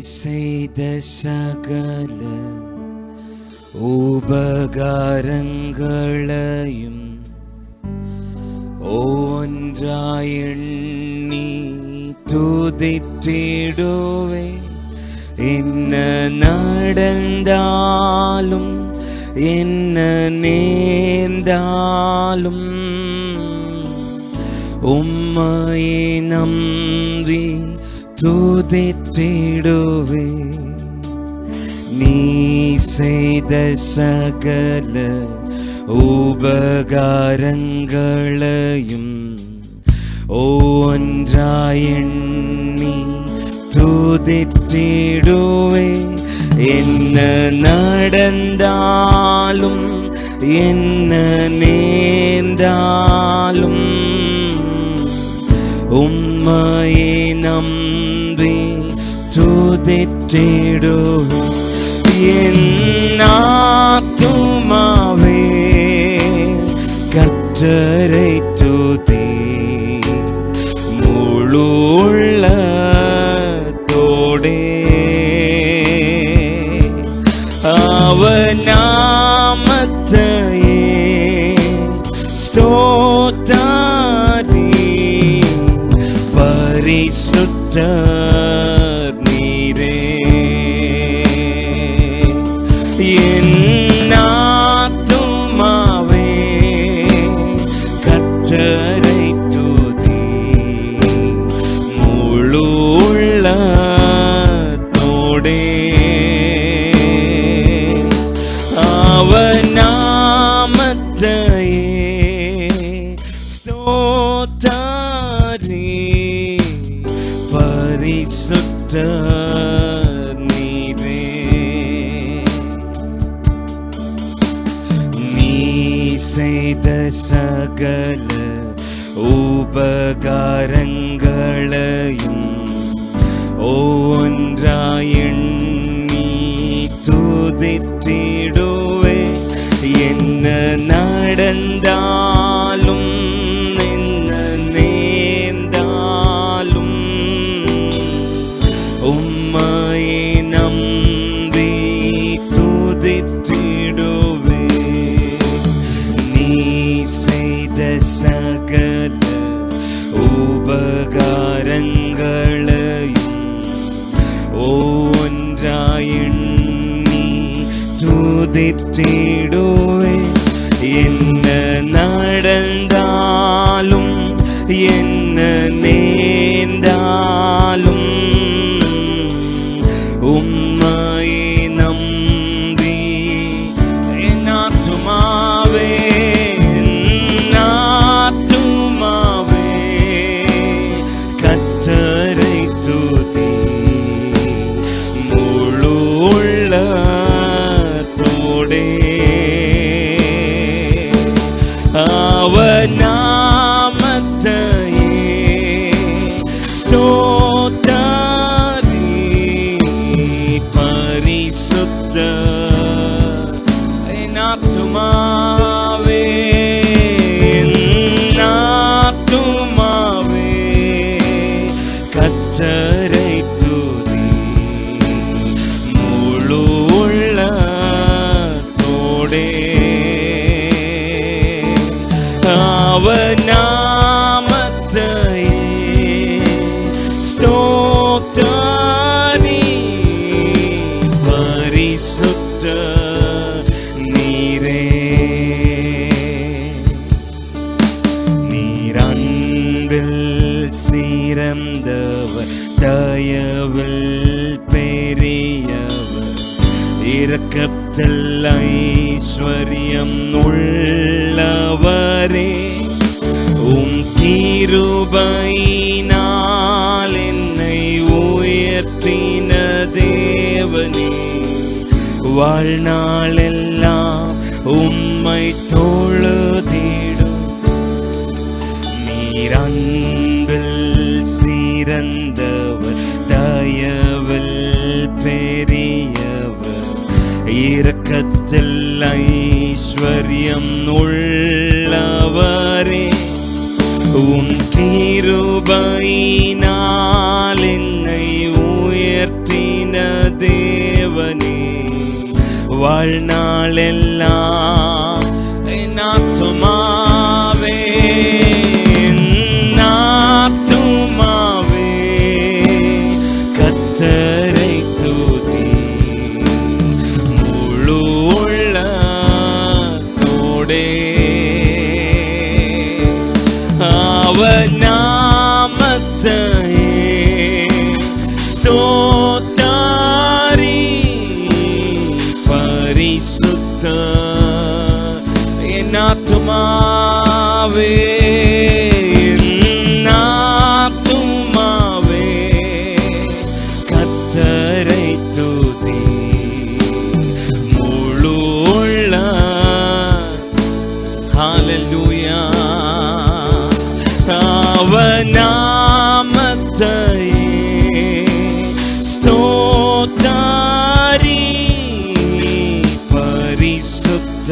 செய்த சகல உபகாரங்களையும் ஒன்றாய் எண்ணி துதித்திடுவே. என்ன நடந்தாலும் என்ன நேர்ந்தாலும் உம்மையை நம்பி துதித்திடுவே. நீ செய்த சகல உபகாரங்களையும் ஒன்றாய் எண்ணி துதித்திடுவே. என்ன நடந்தாலும் என்ன நேர்ந்தாலும் உம்மையை நம்பி துதித்திடுவே. என் ஆத்துமாவே கர்த்தரை துதி, முழு உள்ளத்தோடே அவர் நாமத்தையே ஸ்தோத்திரி. பரிசுத்தர் நீரே. என் ஆத்துமாவே கர்த்தரை துதி, முழு உள்ளத்தோடே அவர் நாமத்தையே ஸ்தோத்திரி. பரிசுத்தர் நீரே. நீ செய்த சகல உபகாரங்களையும் ஒன்றாய் எண்ணி துதித்திடுவே. என்ன நடந்தாலும் என்ன நேர்ந்தாலும் உம்மையை நம்பி துதித்திடுவே. நீ செய்த சகல உபகாரங்களையும் ஒன்றாய் எண்ணி துதித்திடுவே. என்ன நடந்தாலும் என்ன நேர்ந்தாலும் உம்மையை நம்பி. என் ஆத்துமாவே கர்த்தரை துதி, முழு உள்ளத்தோடே அவர் நாமத்தையே ஸ்தோத்திரி. பரிசுத்தர். என் ஆத்துமாவே கர்த்தரை துதி, முழு உள்ளத்தோடே அவர் நாமத்தையே ஸ்தோத்திரி. பரிசுத்தர் நீரே. நீர் அன்பில் சிறந்தவர், தயவில் பெரியவர், இரக்கத்தில் ஐஸ்வர்யம் உள்ளவரே. உம் கிருபையினால் என்னை உயர்த்தின தேவனே. வாழ்நாளெல்லாம் உம்மை தொழுதிடும். நீர் அன்பில் சிறந்தவர், தயவில் பெரியவர், இரக்கத்தில் ஐஸ்வர்யம் உள்ளவரே. உம் கிருபையினால் என்னை உயர்த்தின வாழ்நாளெல்லாம் என் ஆத்துமாவே, என் ஆத்துமாவே கர்த்தரை துதி, முழு உள்ளத்தோடே அவர் நாமத்தையே ஸ்தோத்திரி. பரிசுத்த என் ஆத்துமாவே, என் ஆத்துமாவே கர்த்தரை துதி, முழு உள்ள ஹல்லேலூயா. அவர் நாமத்தையே ஸ்தோத்திரி. பரிசுத்த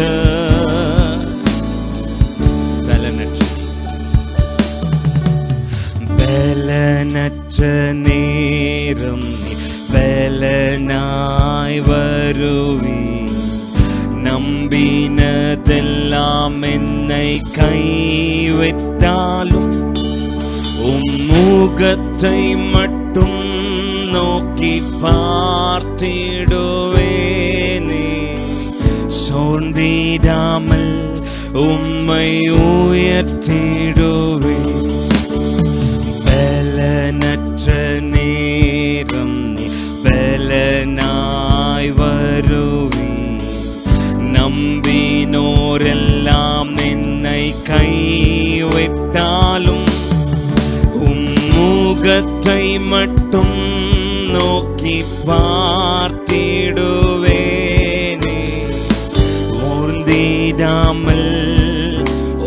பலனற்ற நேரம் பலனாய் வருவி, நம்பினதெல்லாம் என்னை கைவிட்டாலும் முகத்தை மட்டும் நோக்கி பார்த்திடுவேனே. சோர்ந்திடாமல் உம்மை உயர்த்திடுவேன். பலனற்ற நேரம் பலனாய் வருவி, நம்பினோரெல்லாம் என்னை கைவிட்டாலும் முகத்தை மட்டும் நோக்கி பார்த்திடுவேனே. ஓர்ந்திடாமல்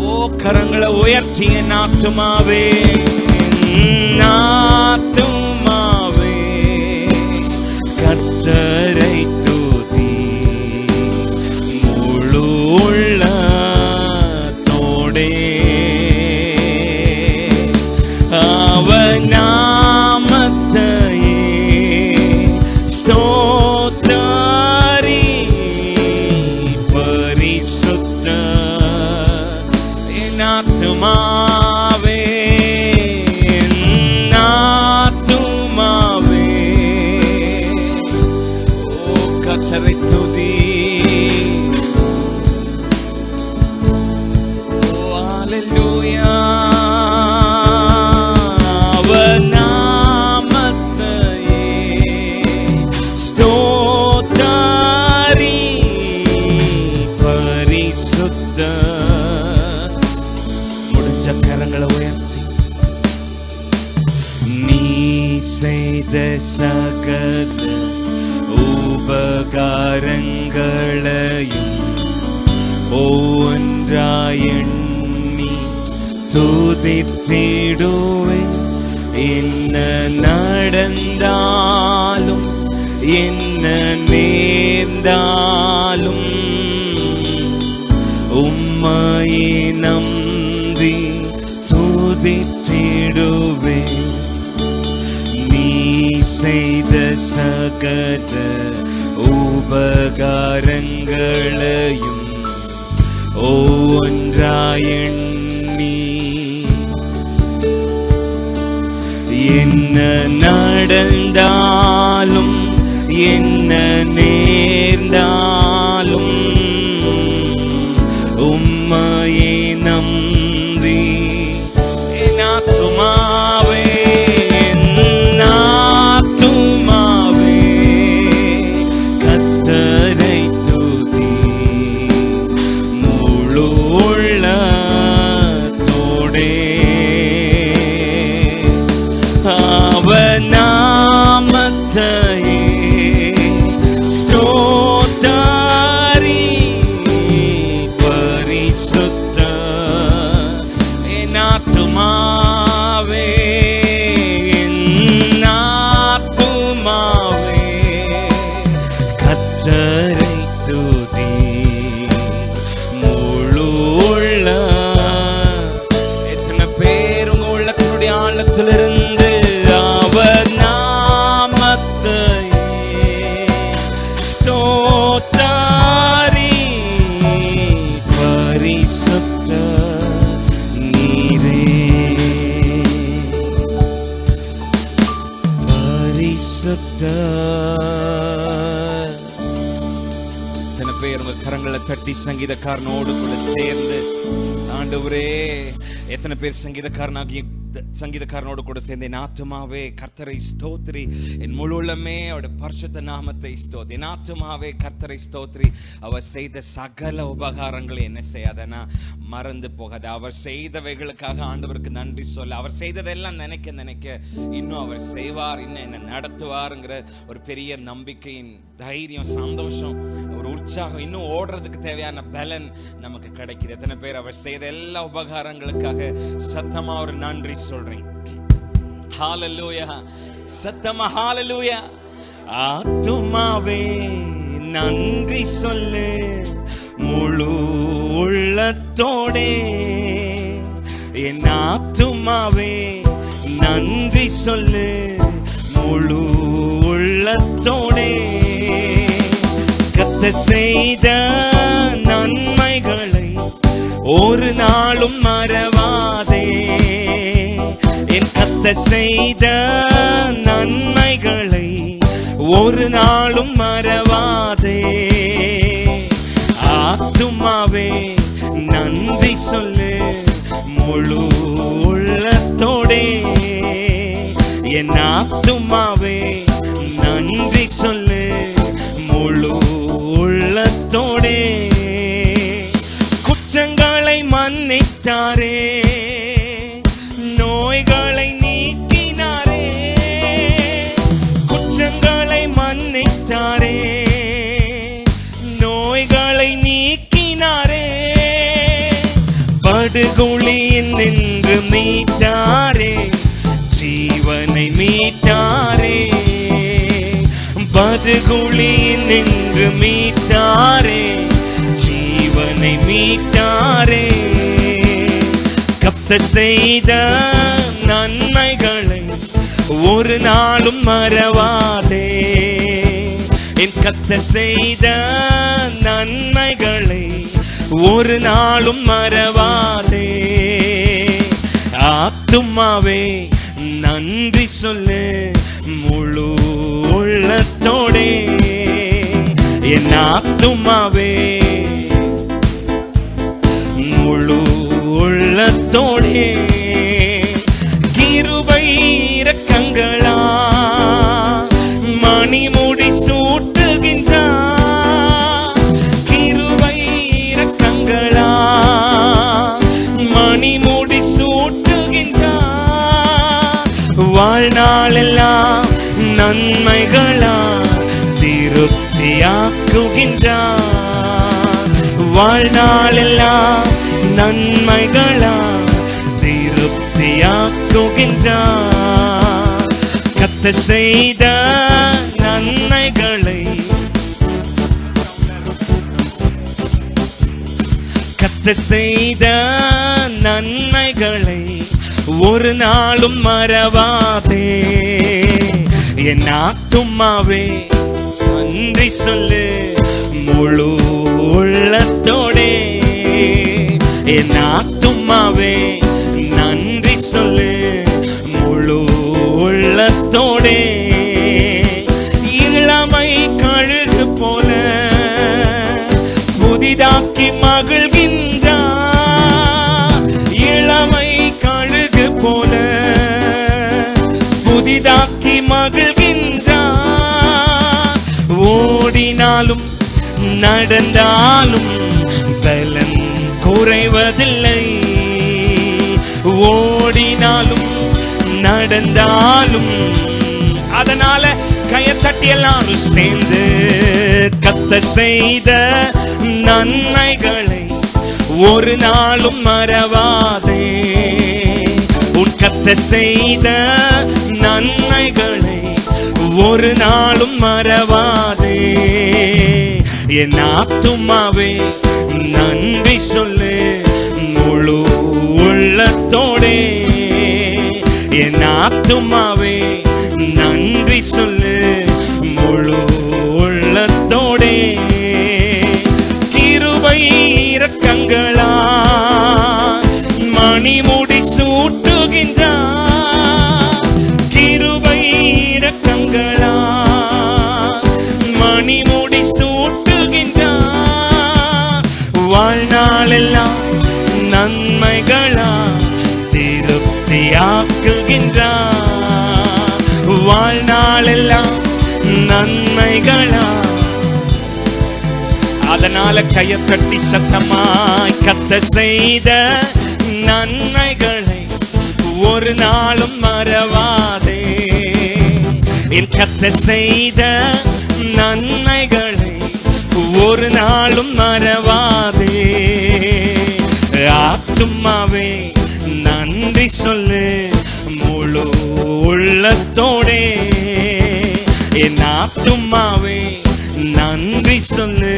ஓ கரங்களை உயர்த்திய ஆத்துமாவே, ஆத்துமாவே கர்த்தரை துதி, முழு உள்ளத்தோடே அவர் நாமத்தையே ஸ்தோத்திரி. பரிசுத்த என் ஆத்துமாவே, என் ஆத்துமாவே ஓ கர்த்தரை துதி. ஓ ஹல்லேலூயா. முடிஞ்ச கரங்களை உயர்த்தி நீ செய்த சகல உபகாரங்களையும் ஒவ்வொன்றாய் எண்ணி துதித்திடுவேன். என்ன நடந்தாலும் என்ன நேர்ந்தாலும் உம்மையே நம்பி துதித்திடுவேன். நீ செய்த சகல உபகாரங்களையும் ஒவ்வொன்றாய் எண்ணி என்ன நடந்தாலும் என்ன நேர்ந்தாலும் உம்மையே நம்பி என் ஆத்துமாவே, என் ஆத்துமாவே கர்த்தரை துதி, முழு உள்ளத்தோடே அவர் நாமத்தையே ஸ்தோத்திரி. பரிசுத்த என் ஆத்துமாவே, என் ஆத்துமாவே கர்த்தரை துதி, முழு உள்ள. எத்தனை பேர் உங்க உள்ளத்தினுடைய ஆழத்திலிருந்து அவர் நாமத்தையே ஸ்தோத்திரி. இத்தனை பேர் உங்க கரங்களை தட்டி சங்கீதக்காரனோடு கூட சேர்ந்து ஆண்டவரே, எத்தனை பேர் சங்கீதக்காரனோடு கூட சேர்ந்து என் ஆத்துமாவே கர்த்தரை ஸ்தோத்திரி, என் முழு உள்ளமே அவருடைய பரிசுத்த நாமத்தை ஸ்தோத்திரி, என் ஆத்துமாவே கர்த்தரை ஸ்தோத்திரி, அவர் செய்த சகல உபகாரங்களை என்ன செய்யாதனா மறந்து போகாது. அவர் செய்தவைகளுக்காக ஆண்டவருக்கு நன்றி சொல்ல, அவர் செய்ததெல்லாம் நினைக்க நினைக்க இன்னும் அவர் செய்வார், இன்னும் என்ன நடத்துவாருங்கிற ஒரு பெரிய நம்பிக்கையின் தைரியம், சந்தோஷம், ஒரு உற்சாகம், இன்னும் ஓடுறதுக்கு தேவையான பலன் நமக்கு கிடைக்குது. எத்தனை பேர் அவர் செய்த எல்லா உபகாரங்களுக்காக சத்தமா ஒரு நன்றி சொல்றீங்க? ஹalleluya, சத்தமா ஹalleluya. ஆத்துமாவே நன்றி சொல்லு முழு உள்ளத்தோடே, என் ஆத்துமாவே நன்றி சொல்லு முழு உள்ளத்தோடே. கர்த்தர் செய்த நன்மைகளை ஒரு நாளும் மறவாதே, என் கர்த்தர் செய்த நன்மைகளை ஒரு நாளும் மறவாதே. ஆத்துமாவே நன்றி சொல்லு முழு உள்ளத்தோடே, என் ஆத்துமாவே நன்றி சொல்லு முழு உள்ளத்தோடே. குற்றங்களை மன்னித்தாரே, நோய்களை நீக்கினாரே, குற்றங்களை மன்னித்தாரே, நோய்களை நீக்கினாரே, படுகுழியில் நின்று மீட்டாரே, ஜீவனை மீட்டாரே, படுகுழியில் நின்று மீட்டாரே, ஜீவனை மீட்டாரே. கர்த்தர் செய்த நன்மைகளை ஒரு நாளும் மறவாதே, என் கர்த்தர் செய்த நன்மைகளை ஒரு நாளும் மறவாதே. ஆத்துமாவே நன்றி சொல்லு முழு உள்ளத்தோடே, என் ஆத்துமாவே முழு உள்ளத்தோடே. கிருபை இரக்கங்களா மணிமுடி சூட்டுகின்றார், கிருபை இரக்கங்களா மணிமுடி சூட்டுகின்றார், வாழ்நாளெல்லாம் நன்மைகளா திருப்தியாக்குகின்றார், வாழ்நாளெல்லாம் நன்மைகளா திருப்தியாக்குகின்றார். கர்த்தர் செய்த நன்மைகளை, கர்த்தர் செய்த நன்மைகளை ஒரு நாளும் மறவாதே, என் ஆத்துமாவே நன்றி சொல்லு முழு உள்ளத்தோடே, என் ஆத்துமாவே நன்றி சொல்லு முழு உள்ளத்தோடே. இளமை கழுகு போல புதிதாக்கி மகிழ்கின்றார், இளமை கழுகு போல புதிதாக்கி மகிழ்கின்றார், ஓடினாலும் நடந்தாலும் பலன் குறைவதில்லை, ஓடினாலும் நடந்தாலும். அதனால கையத்தட்டி எல்லாரும் சேர்ந்து கர்த்தர் செய்த நன்மைகளை ஒரு நாளும் மறவாதே, உன் கர்த்தர் செய்த நன்மைகளை ஒரு நாளும் மறவாதே. என் ஆத்துமாவே நன்றி சொல்லு முழு உள்ளத்தோடே, என் ஆத்துமாவே நன்றி சொல்லு முழு உள்ளத்தோடே. கிருபை இரக்கங்களா மணிமுடி சூட்டுகின்றார், கிருபை இரக்கங்களா நன்மைகளா. அதனால கையை தட்டி சத்தமாய் கர்த்தர் செய்த நன்மைகளை ஒரு நாளும் மறவாதே. என் கர்த்தர் செய்த நன்மைகளை ஒரு நாளும் மறவாதே. ஆத்துமாவே நன்றி சொல்லு முழு உள்ளத்தோடே. என் ஆத்துமாவே நன்றி சொல்லு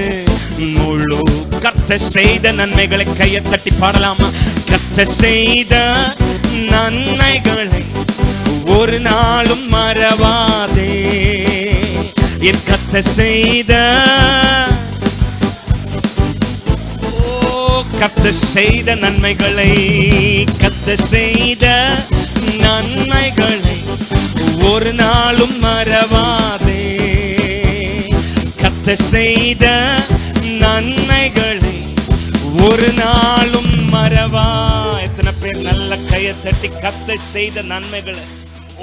முழு. கர்த்தர் செய்த நன்மைகளை கையை தட்டி பாடலாமா? கர்த்தர் செய்த நன்மைகளை ஒரு நாளும் மறவாதே. என் கர்த்தர் செய்த கர்த்தர் செய்த நன்மைகளை, கர்த்தர் செய்த நன்மைகளை ஒரு நாளும் மறவாதே. கர்த்தர் செய்த நன்மைகளை ஒரு நாளும் மறவா. எத்தனை பேர் நல்ல கையை தட்டி கர்த்தர் செய்த நன்மைகளை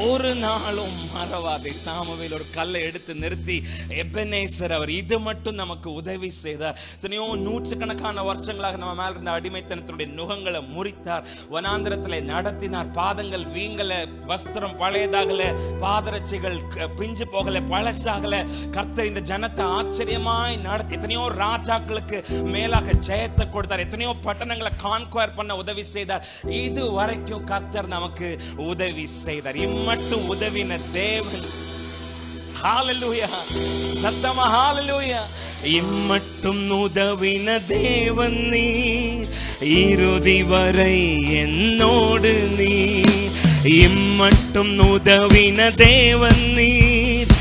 ஒரு நாளும் மறவாதே. சாமுவேல் ஒரு கல்லை எடுத்து நிறுத்தி, எபெனேசர் அவர் இது மட்டும் நமக்கு உதவி செய்தார். எத்தனையோ நூற்றுக்கணக்கான வருஷங்களாக நம்ம மேல இருந்த அடிமைத்தனத்தினுடைய நுகங்களை முறித்தார், வனாந்திரத்தில் நடத்தினார். பாதங்கள் வீங்கல, வஸ்திரம் பழையதாகல, பாதரட்சிகள் பிஞ்சு போகல, பழசாகல. கர்த்தர் இந்த ஜனத்தை ஆச்சரியமாய் நடத்தி எத்தனையோ ராஜாக்களுக்கு மேலாக ஜெயத்தை கொடுத்தார். எத்தனையோ பட்டணங்களை கான்குயர் பண்ண உதவி செய்தார். இது வரைக்கும் கர்த்தர் நமக்கு உதவி செய்தார். மட்டும் உதவின தேவன். ஹalleluya, சத்தமா ஹalleluya. இம்மட்டும் உதவின தேவன் நீர், இறுதி வரை என்னோடு நீர். இம்மட்டும் உதவின தேவன் நீர்,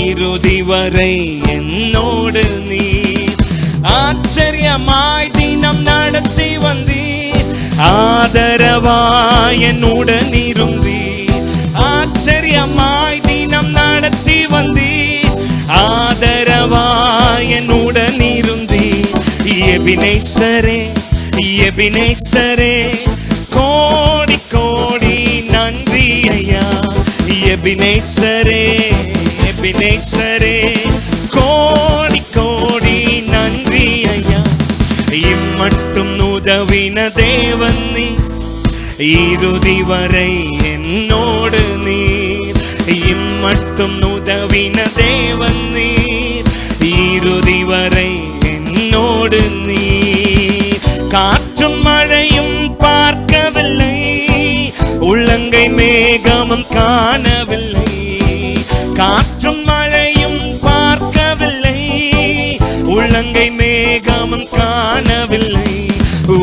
இறுதி வரை என்னோடு நீர். ஆச்சரியமாய் தினம் நடத்தி வந்தீர், ஆதரவாய் என்னுடன் இருந்தீர். ஆச்சரியமாய் தினம் நடத்தி வந்தீர், ஆதரவாய் என்னுடன் இருந்தீர். எபினேசரே எபினேசரே கோடி கோடி நன்றி ஐயா. எபினேசரே எபினேசரே கோடி கோடி நன்றி ஐயா. இம்மட்டும் உதவின தேவன் நீ, இறுதி வரை என்னோடு நீர். இம்மட்டும் உதவின தேவன் நீர், இறுதி வரை என்னோடு நீர். காற்றும் மழையும் பார்க்கவில்லை, உள்ளங்கை மேகமும் காணவில்லை. காற்றும் மழையும் பார்க்கவில்லை, உள்ளங்கை மேகமும் காணவில்லை.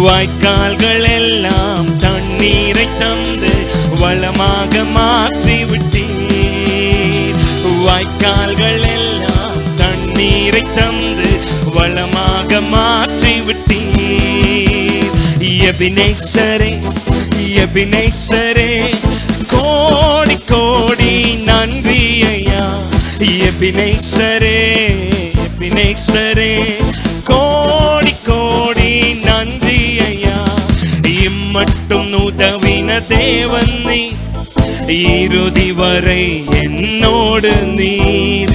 வாய்க்கால்கள் எல்லாம் தண்ணீரை தந்து வளமாக மாற்றி விட்டீர். வாய்க்கால்கள் எல்லாம் தண்ணீரை தந்து வளமாக மாற்றி விட்டீர். எபினேசரே எபினேசரே கோடி கோடி நன்றி ஐயா. எபினேசரே எபினேசரே கோடி கோடி நன்றி ஐயா. இம்மட்டும் உதவின தேவன் நீ, இறுதி வரை என்னோடு நீர்.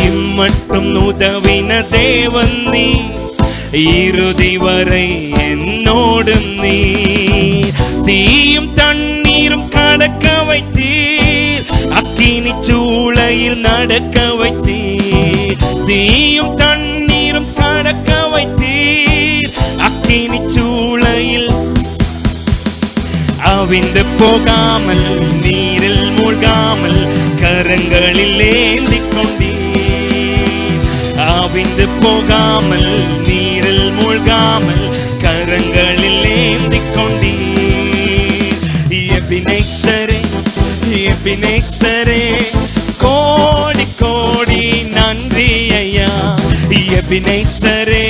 இம்மட்டும் உதவின தேவன் நீ, இறுதி வரை என்னோடு நீர். தீயும் தண்ணீரும் கடக்க வைத்தீர், அக்கினி சூளையில் நடக்க வைத்தீர். தீயும் தண்ணீரும் கடக்க வைத்தீர், அக்கினி சூளையில் அவிந்து போகாமல், நீரில் மூழ்காமல் கரங்களில் ஏந்தி கொண்டீர். அவிந்து போகாமல், நீரில் மூழ்காமல் கரங்களில் ஏந்தி கொண்டீர். எபினேசரே எபினேசரே கோடி கோடி நன்றி ஐயா. எபினேசரே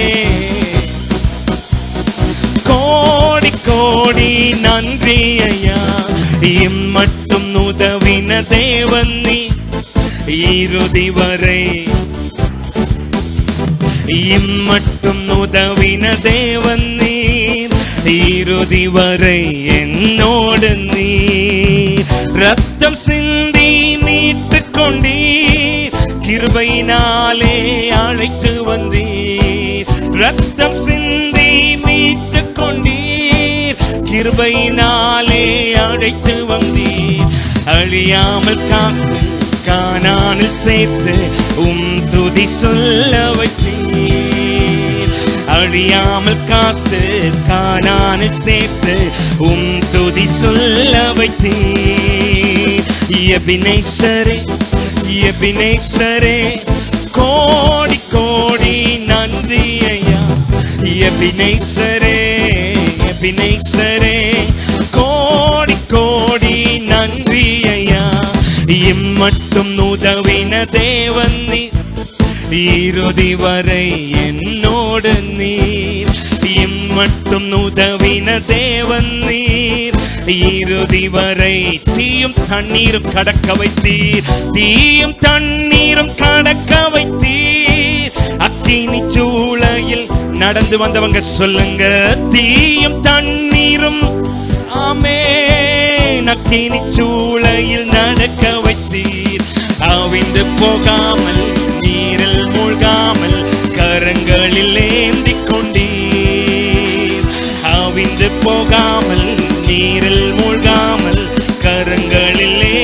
கோடி கோடி நன்றி ஐயா. இம்மட்டும் உதவின தேவன் நீ, இறுதி வரை. இம்மட்டும் உதவின தேவன் நீ, இறுதி வரை என்னோடு நீர். ரத்தம் சிந்தி மீட்டுக் கொண்டீர், கிருபையினாலே அழைத்து வந்தீர், ரத்தம் சிந்தி மீட்டுக் கொண்டீர். கிருபையினாலே அழைத்து வந்தீர், அழியாமல் காத்து கானானில் சேர்த்து துதி சொல்ல வைத்தீர். அழியாமல் காத்து கானானில் சேர்த்து துதி சொல்ல வைத்தீர். எபினேசரே எபினேசரே கோடி கோடி நன்றி ஐயா. எபினேசரே எபினேசரே கோடி கோடி நன்றி ஐயா. இம்மட்டும் உதவின தேவன் நீர், இறுதி வரை என்னோடு நீர். இம்மட்டும் உதவின தேவன் நீர், இறுதி வரை தீயும் தண்ணீரும் கடக்க வைத்தீர். தீயும் தண்ணீரும் கடக்க வைத்தீர். அக்கினி சூளையில் நடந்து வந்தவங்க சொல்லுங்க, தீயும் தண்ணீரும். ஆமென். அக்கினி சூளையில் நடக்க வைத்தீர். அவிந்து போகாமல் நீரில் மூழ்காமல் கரங்களில் ஏந்தி கொண்டீர். அவிந்து போகாமல் நீரில் மூழ்காமல் கரங்களிலே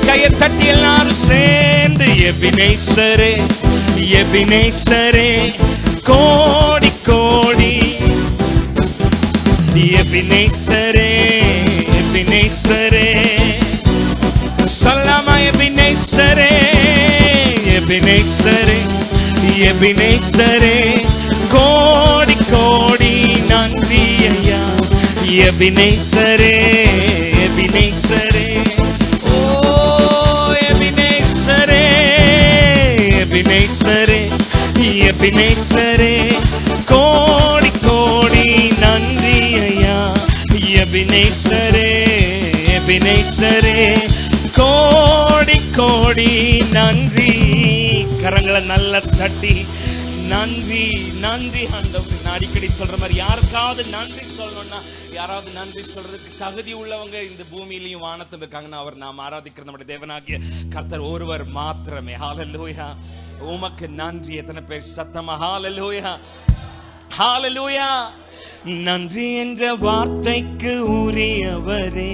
கையை தட்டி எல்லாரும் சேர்ந்து எபினேசரே எபினேசரே கோடி கோடி. எபினேசரே எபினேசரே சொல்லாமா? எபினேசரே எபினேசரே எபினேசரே கோடி கோடி நன்றி ஐயா. எபினேசரே எபினேசரே ஓ எபினேசரே எபினேசரே எபினேசரே கோடி கோடி நன்றி ஐயா. எபினேசரே எபினேசரே கோடி கோடி நன்றி. கரங்களை நல்ல தட்டி நன்றி நன்றி ஆண்டவரே. நான் அடிக்கடி சொல்ற மாதிரி யாருக்காவது நன்றி சொல்லணும்னா, யாராவது நன்றி சொல்றதுக்கு தகுதி உள்ளவங்க இந்த பூமியிலையும் வானத்தில் இருக்காங்கன்னா அவர் நாம் ஆராதிக்கிற நம்முடைய தேவனாகிய கர்த்தர் ஒருவர் மாத்திரமே. ஹல்லேலூயா. உமக்கு நன்றி. எத்தனை பேர் சத்தமா ஹல்லேலூயா ஹல்லேலூயா. நன்றி என்ற வார்த்தைக்கு உரியவரே,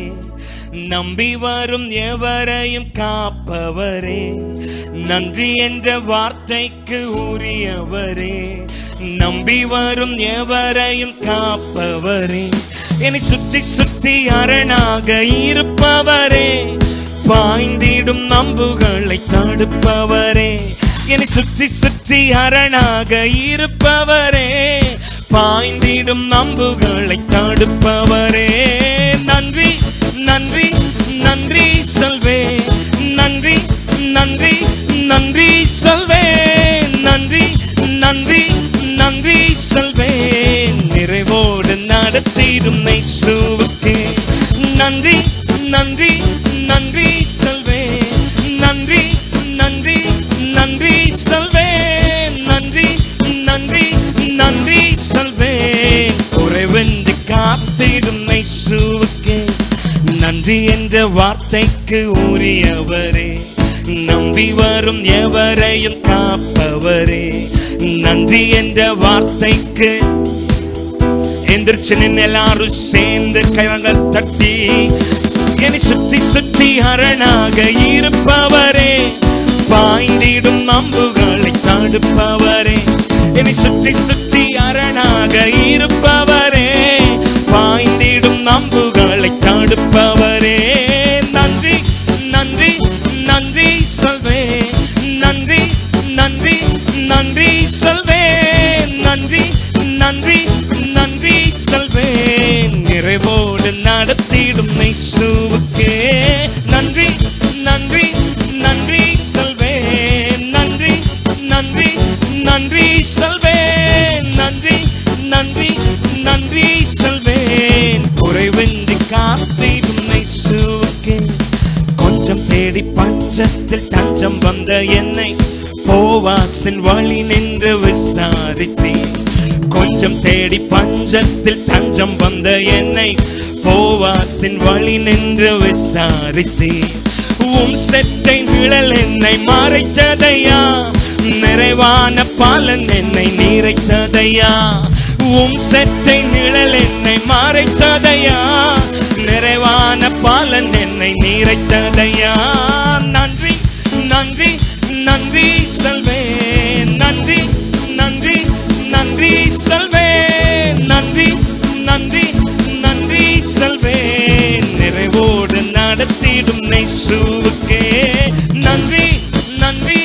நம்பி வரும் எவரையும் காப்பவரே. நன்றி என்ற வார்த்தைக்கு உரியவரே, நம்பி வரும் எவரையும் காப்பவரே. என்னை சுற்றி சுற்றி அரணாக இருப்பவரே, பாய்ந்திடும் அம்புகளை தடுப்பவரே. என்னை சுற்றி சுற்றி அரணாக இருப்பவரே, பாய்ந்திடும் அம்புகளை தடுப்பவரே. நன்றி நன்றி நன்றி சொல்வே, நன்றி நன்றி நன்றி சொல்வே, நன்றி நன்றி நன்றி சொல்வே. நிறைவோடு நடத்திடும் இயேசுவுக்கே நன்றி நன்றி நன்றி சொல்வே, நன்றி நன்றி நன்றி சொல்வே, நன்றி நன்றி நன்றி சொல்வே. குறைவென்று காத்திடும் இயேசுவுக்கே நன்றி என்ற வார்த்தைக்கு உரியவரே, நம்பி வரும் எவரையும் காப்பவரே. நன்றி என்ற வார்த்தைக்கு எந்திரிச்சு நின்று எல்லாரும் சேர்ந்து கைகள் தட்டி, என்னை சுற்றி சுற்றி அரணாக இருப்பவரே, பாய்ந்திடும் அம்புகளை தடுப்பவரே. என்னை சுற்றி சுற்றி அரணாக இருப்பவரே, பாய்ந்திடும் அம்புகளை தடுப்பவரே. நன்றி நன்றி நன்றி சொல்வே, நன்றி நன்றி நன்றி சொல்வே, நன்றி நன்றி நன்றி சொல்வே. நிறைவோடு நடத்திடும் இயேசுவுக்கே நன்றி நன்றி நன்றி சொல்வே, நன்றி நன்றி நன்றி சொல்வே, நன்றி நன்றி நன்றி சொல்வே. குறைவின்றி காத்திடும் இயேசுவுக்கே கொஞ்சம் தேடி பஞ்சத்தில் தஞ்சம் வந்த என்னை போவாசின் வழி நின்று விசாரித்தேன். கொஞ்சம் தேடி பஞ்சத்தில் தஞ்சம் வந்த என்னை போவாசின் வழி நின்று விசாரித்தேன். உம் செட்டை நிழல் என்னை மறைத்ததையா, நிறைவான பாலன் என்னை நிறைத்ததையா. உம் செட்டை நிழல் என்னை மறைத்ததையா, நிறைவான பாலன் என்னை நிறைத்ததையா. நன்றி நன்றி நன்றி சொல்வேன், நன்றி நன்றி நன்றி சொல்வேன், நன்றி நன்றி நன்றி சொல்வேன். நிறைவோடு நடத்திடும் இயேசுவுக்கே நன்றி நன்றி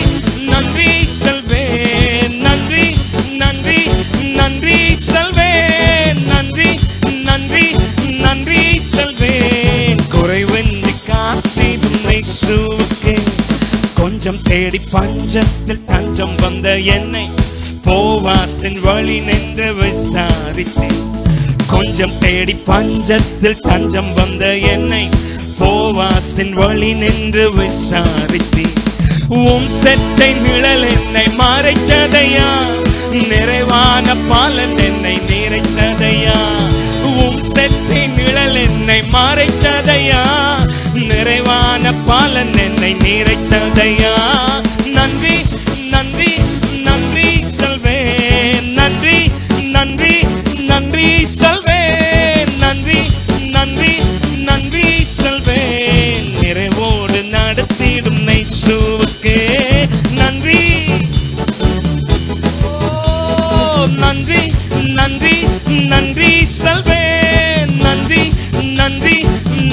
நன்றி சொல்வேன், நன்றி நன்றி நன்றி சொல்வேன், நன்றி நன்றி நன்றி சொல்வேன். குறைவின்றி காத்திடும் இயேசுவுக்கே. கொஞ்சம் தேடி பஞ்சத்தில் தஞ்சம் வந்த என்னை போவாசின் வழி நின்று விசாரித்தேன். கொஞ்சம் தேடி பஞ்சத்தில் தஞ்சம் வந்த என்னை போவாசின் வழி நின்று விசாரித்தேன். உம் செட்டை நிழல் என்னை மறைத்ததையா, நிறைவான பாலன் என்னை நிறைத்ததையா. உம் செட்டை நிழல் என்னை மறைத்ததையா, நிறைவான பாலன் என்னை நிறைத்ததையா. நன்றி நன்றி நன்றி சொல்வேன், நன்றி நன்றி நன்றி சொல்வேன், நன்றி நன்றி நன்றி சொல்வேன். நிறைவோடு நடத்திடும் இயேசுவுக்கே நன்றி. நன்றி நன்றி நன்றி சொல்வேன், நன்றி நன்றி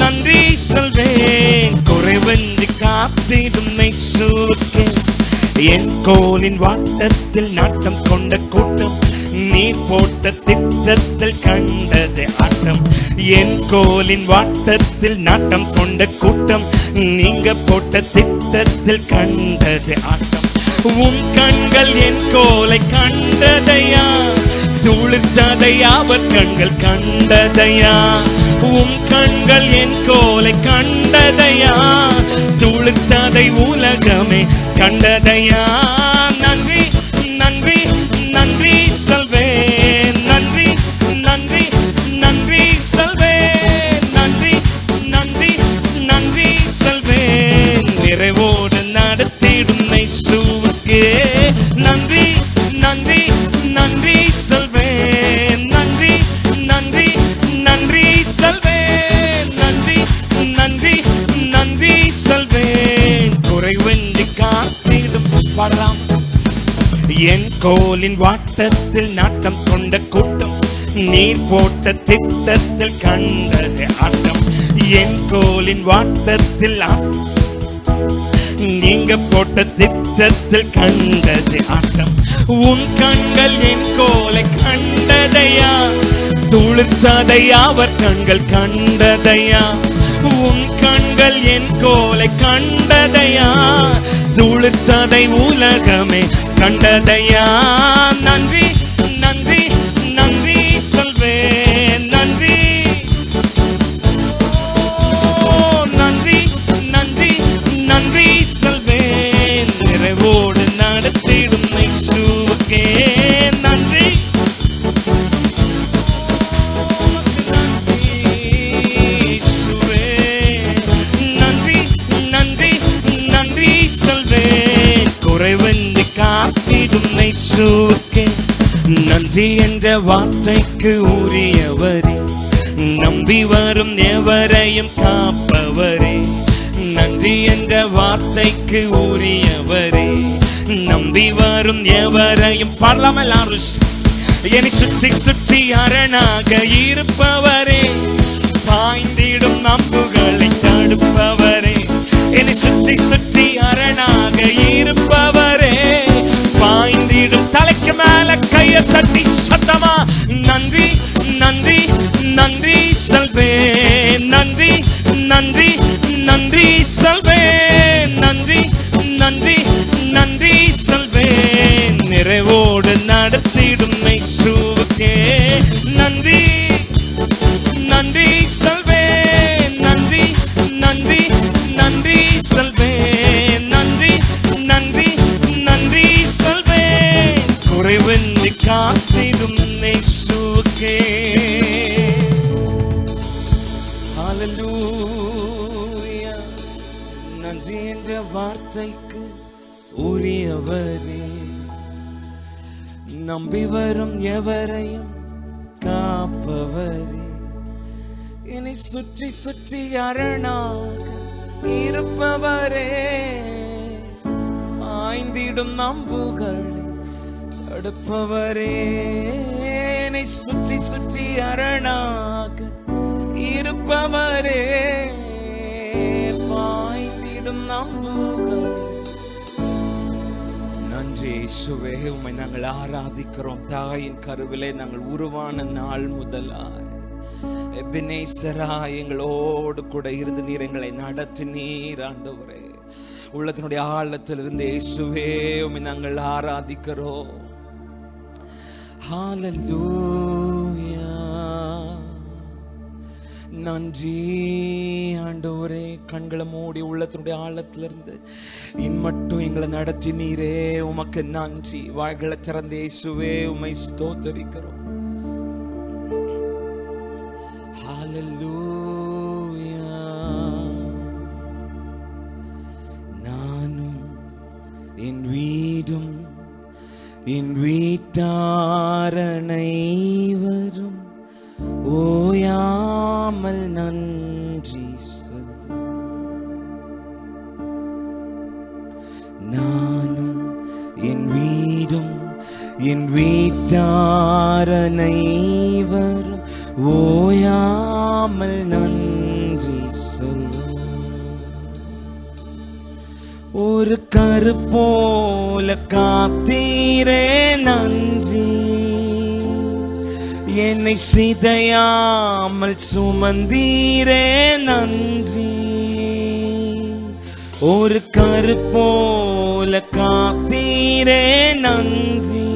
நன்றி சொல்வேன். குறைவின்றி காத்திடும் இயேசுவுக்கே. என் கோலின் வாட்டத்தில் நாட்டம் கொண்ட கூட்டம், நீர் போட்ட திட்டத்தில் கண்டது ஆட்டம். என் கோலின் வாட்டத்தில் நாட்டம் கொண்ட கூட்டம், நீங்க போட்ட திட்டத்தில் கண்டது ஆட்டம். உன் கண்கள் என் கோலை கண்டதையா, துளிர்த்ததை அவர் கண்கள் கண்டதையா. உன் கண்கள் என் கோலை கண்டதையா, துளிர்த்ததை உலகமே கண்டதையா. நன்றி நன்றி நன்றி சொல்வேன், நன்றி நன்றி நன்றி சொல்வேன், நன்றி நன்றி நன்றி சொல்வேன். நிறைவோடு நடத்திடும் இயேசுவுக்கே நன்றி நன்றி நன்றி சொல்வேன், நன்றி நன்றி நன்றி சொல்வேன், நன்றி நன்றி நன்றி சொல்வேன். குறைவின்றி காத்திடும் பாடலாம். என் கோலின் வாட்டத்தில் நாட்டம் கொண்ட கூட்டம், நீர் போட்ட திட்டத்தில் கண்டது ஆட்டம். என் கோலின் வாட்டத்தில் நீங்க போட்ட திட்டத்தில் கண்டது ஆட்டம். உன் கண்கள் என் கோலை கண்டதையா, துளிர்த்ததை அவர் கண்கள் கண்டதையா. உன் கண்கள் என் கோலை கண்டதையா, துளிர்த்ததை உலகமே கண்டதையா. நன்றி நன்றி நன்றி சொல்வேன், நன்றி நன்றி நன்றி நன்றி சொல்வேன். நிறைவோடு நடத்திடும் இயேசுவுக்கே நன்றி. நன்றி நன்றி நன்றி சொல்வேன். குறைவின்றி காத்திடும் இயேசுவுக்கே நன்றி என்ற வார்த்தைக்கு உரியவரே, நம்பி வரும் எவரையும் காப்பவரே. நன்றி என்ற வார்த்தைக்கு உரியவரே, நம்பி வரும் எவரையும் பாடலாம் எல்லாரும். என்னை சுற்றி சுற்றி அரணாக இருப்பவரே, பாய்ந்திடும் அம்புகளை தடுப்பவரே. என்னை சுற்றி சுற்றி அரணாக இருப்பவரே, பாய்ந்திடும் தலைக்கு மேல கையை தட்டி சத்தமா நன்றி நன்றி நன்றி சொல்வேன், நன்றி நன்றி நன்றி சொல்வேன், நன்றி நன்றி நன்றி சொல்வேன். நிறைவோடு நடத்திடும் இயேசுவுக்கே நன்றி நன்றி சொல்வேன், நன்றி நன்றி நன்றி சொல்வேன், நன்றி நன்றி நன்றி சொல்வேன். குறைவின்றி காத்திடும் ஆசைக்கு உரியவரே, நம்பி வரும் எவரையும் காப்பவரே, என்னை சுற்றி சுற்றி அரணாக இருப்பவரே, ஆய்ந்திடும் நம்புகளை தடுப்பவரே, என்னை சுற்றி சுற்றி அரணாக இருப்பவரே, பாய்ந்திடும் நம்புகள். நன்றி இயேசுவே, உம்மை நாங்கள் ஆராதிக்கிறோம். தாயின் கருவிலே நாங்கள் உருவான நாள் முதலாய் எபினேசரா எங்களோடு கூட இருந்து நீர் எங்களை நடத்தினீர். ஆண்டவரே, உள்ளத்தினுடைய ஆழத்திலிருந்து இயேசுவே உம்மை நாங்கள் ஆராதிக்கிறோம். ஹல்லேலூயா. நன்றி ஆண்டவரே. கண்களை மூடி உள்ளத்தினுடைய ஆழத்திலிருந்து இன்மட்டும் எங்களை நடத்தினீரே, உமக்கு நன்றி. வாய்களை திறந்த இயேசுவே உம்மை ஸ்தோத்தரிக்கிறோம். ஹல்லேலூயா. நானும் என் வீடும் என் வீட்டாரனைவரும் ஓயாமல் நன்றி சொல்வோம். நானும் என் வீடும் என் வீட்டாரனைவரும் ஓயாமல் நன்றி சொல்வோம். ஒரு கரு போல காத்தீரே நன்றி, என்னை சிதையாமல் சுமந்தீரே நன்றி. ஒரு கரு போல காத்தீரே நன்றி,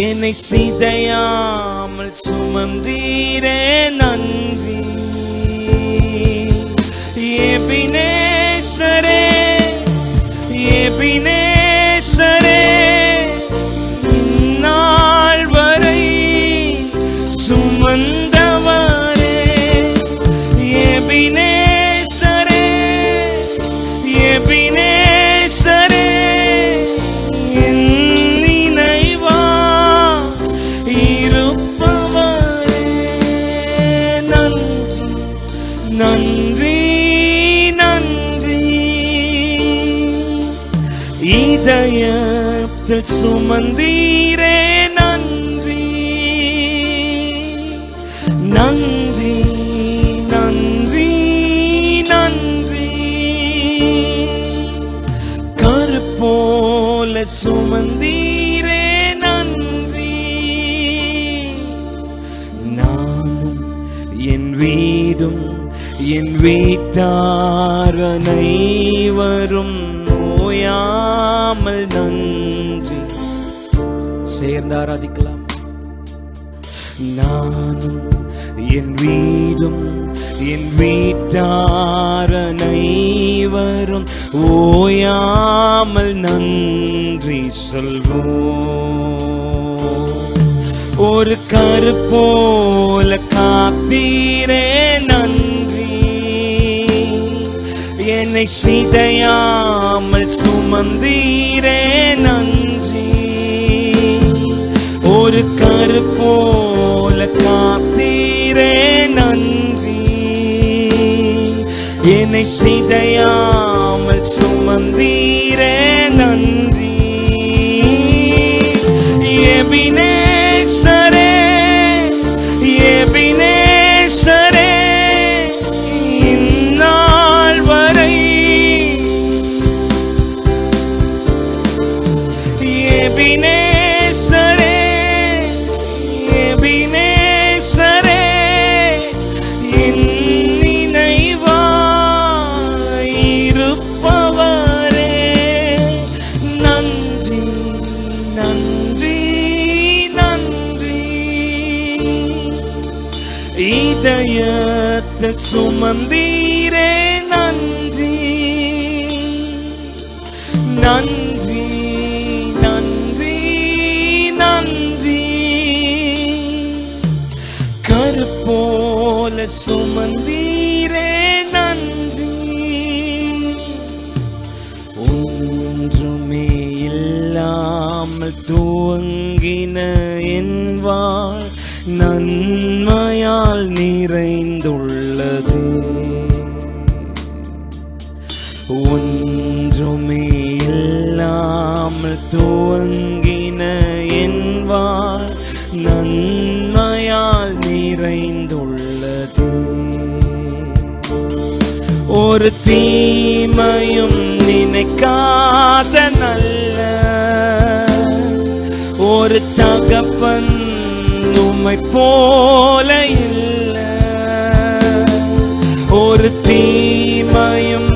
என்னை சிதையாமல் சுமந்தீரே நன்றி. எபினேசரே, எபினேசரே, நாள் வரை சுமந்தவரே, எபினேசரே, எபினேசரே, என் நினைவா இருப்பவரே. நன்றி நன்றி நன்றி. இதயத்தில் சுமந்தீரே நன்றி, நன்றி நன்றி நன்றி. கரு போல சுமந்தீரே நன்றி. நானும் என் வீடும் என் வீட்டாரனைவரும் ஓயாமல் நன்றி. சேர்ந்து ஆராதிக்கலாம். நானும் என் வீடும் என் வீட்டாரனைவரும் ஓயாமல் நன்றி சொல்வோம். ஒரு கரு போல காத்தீரே நன்றி, என்னை சிதையாமல் சுமந்தீரே நன்றி. ஒரு கரு போல காத்தீரே நன்றி, என்னை சிதையாமல் சுமந்தீரே நன்றி. எபினேசரே, எபினேசரே, இந்நாள் வரை எபினேசரே, எபினேசரே, என் நினைவா இருப்பவரே. நன்றி நன்றி நன்றி. இதயத்தில் சுமந்தீரே நன்றி, நன்றி நன்றி நன்றி. கரு போல சுமந்தீரே நன்றி, துவங்கின என் வாழ் நன்மையால் நிறைந்துள்ளது. ஒரு தீமையும் நினைக்காத நல்ல ஒரு தகப்பன் உம்மை போல இல்ல. ஒரு தீமையும்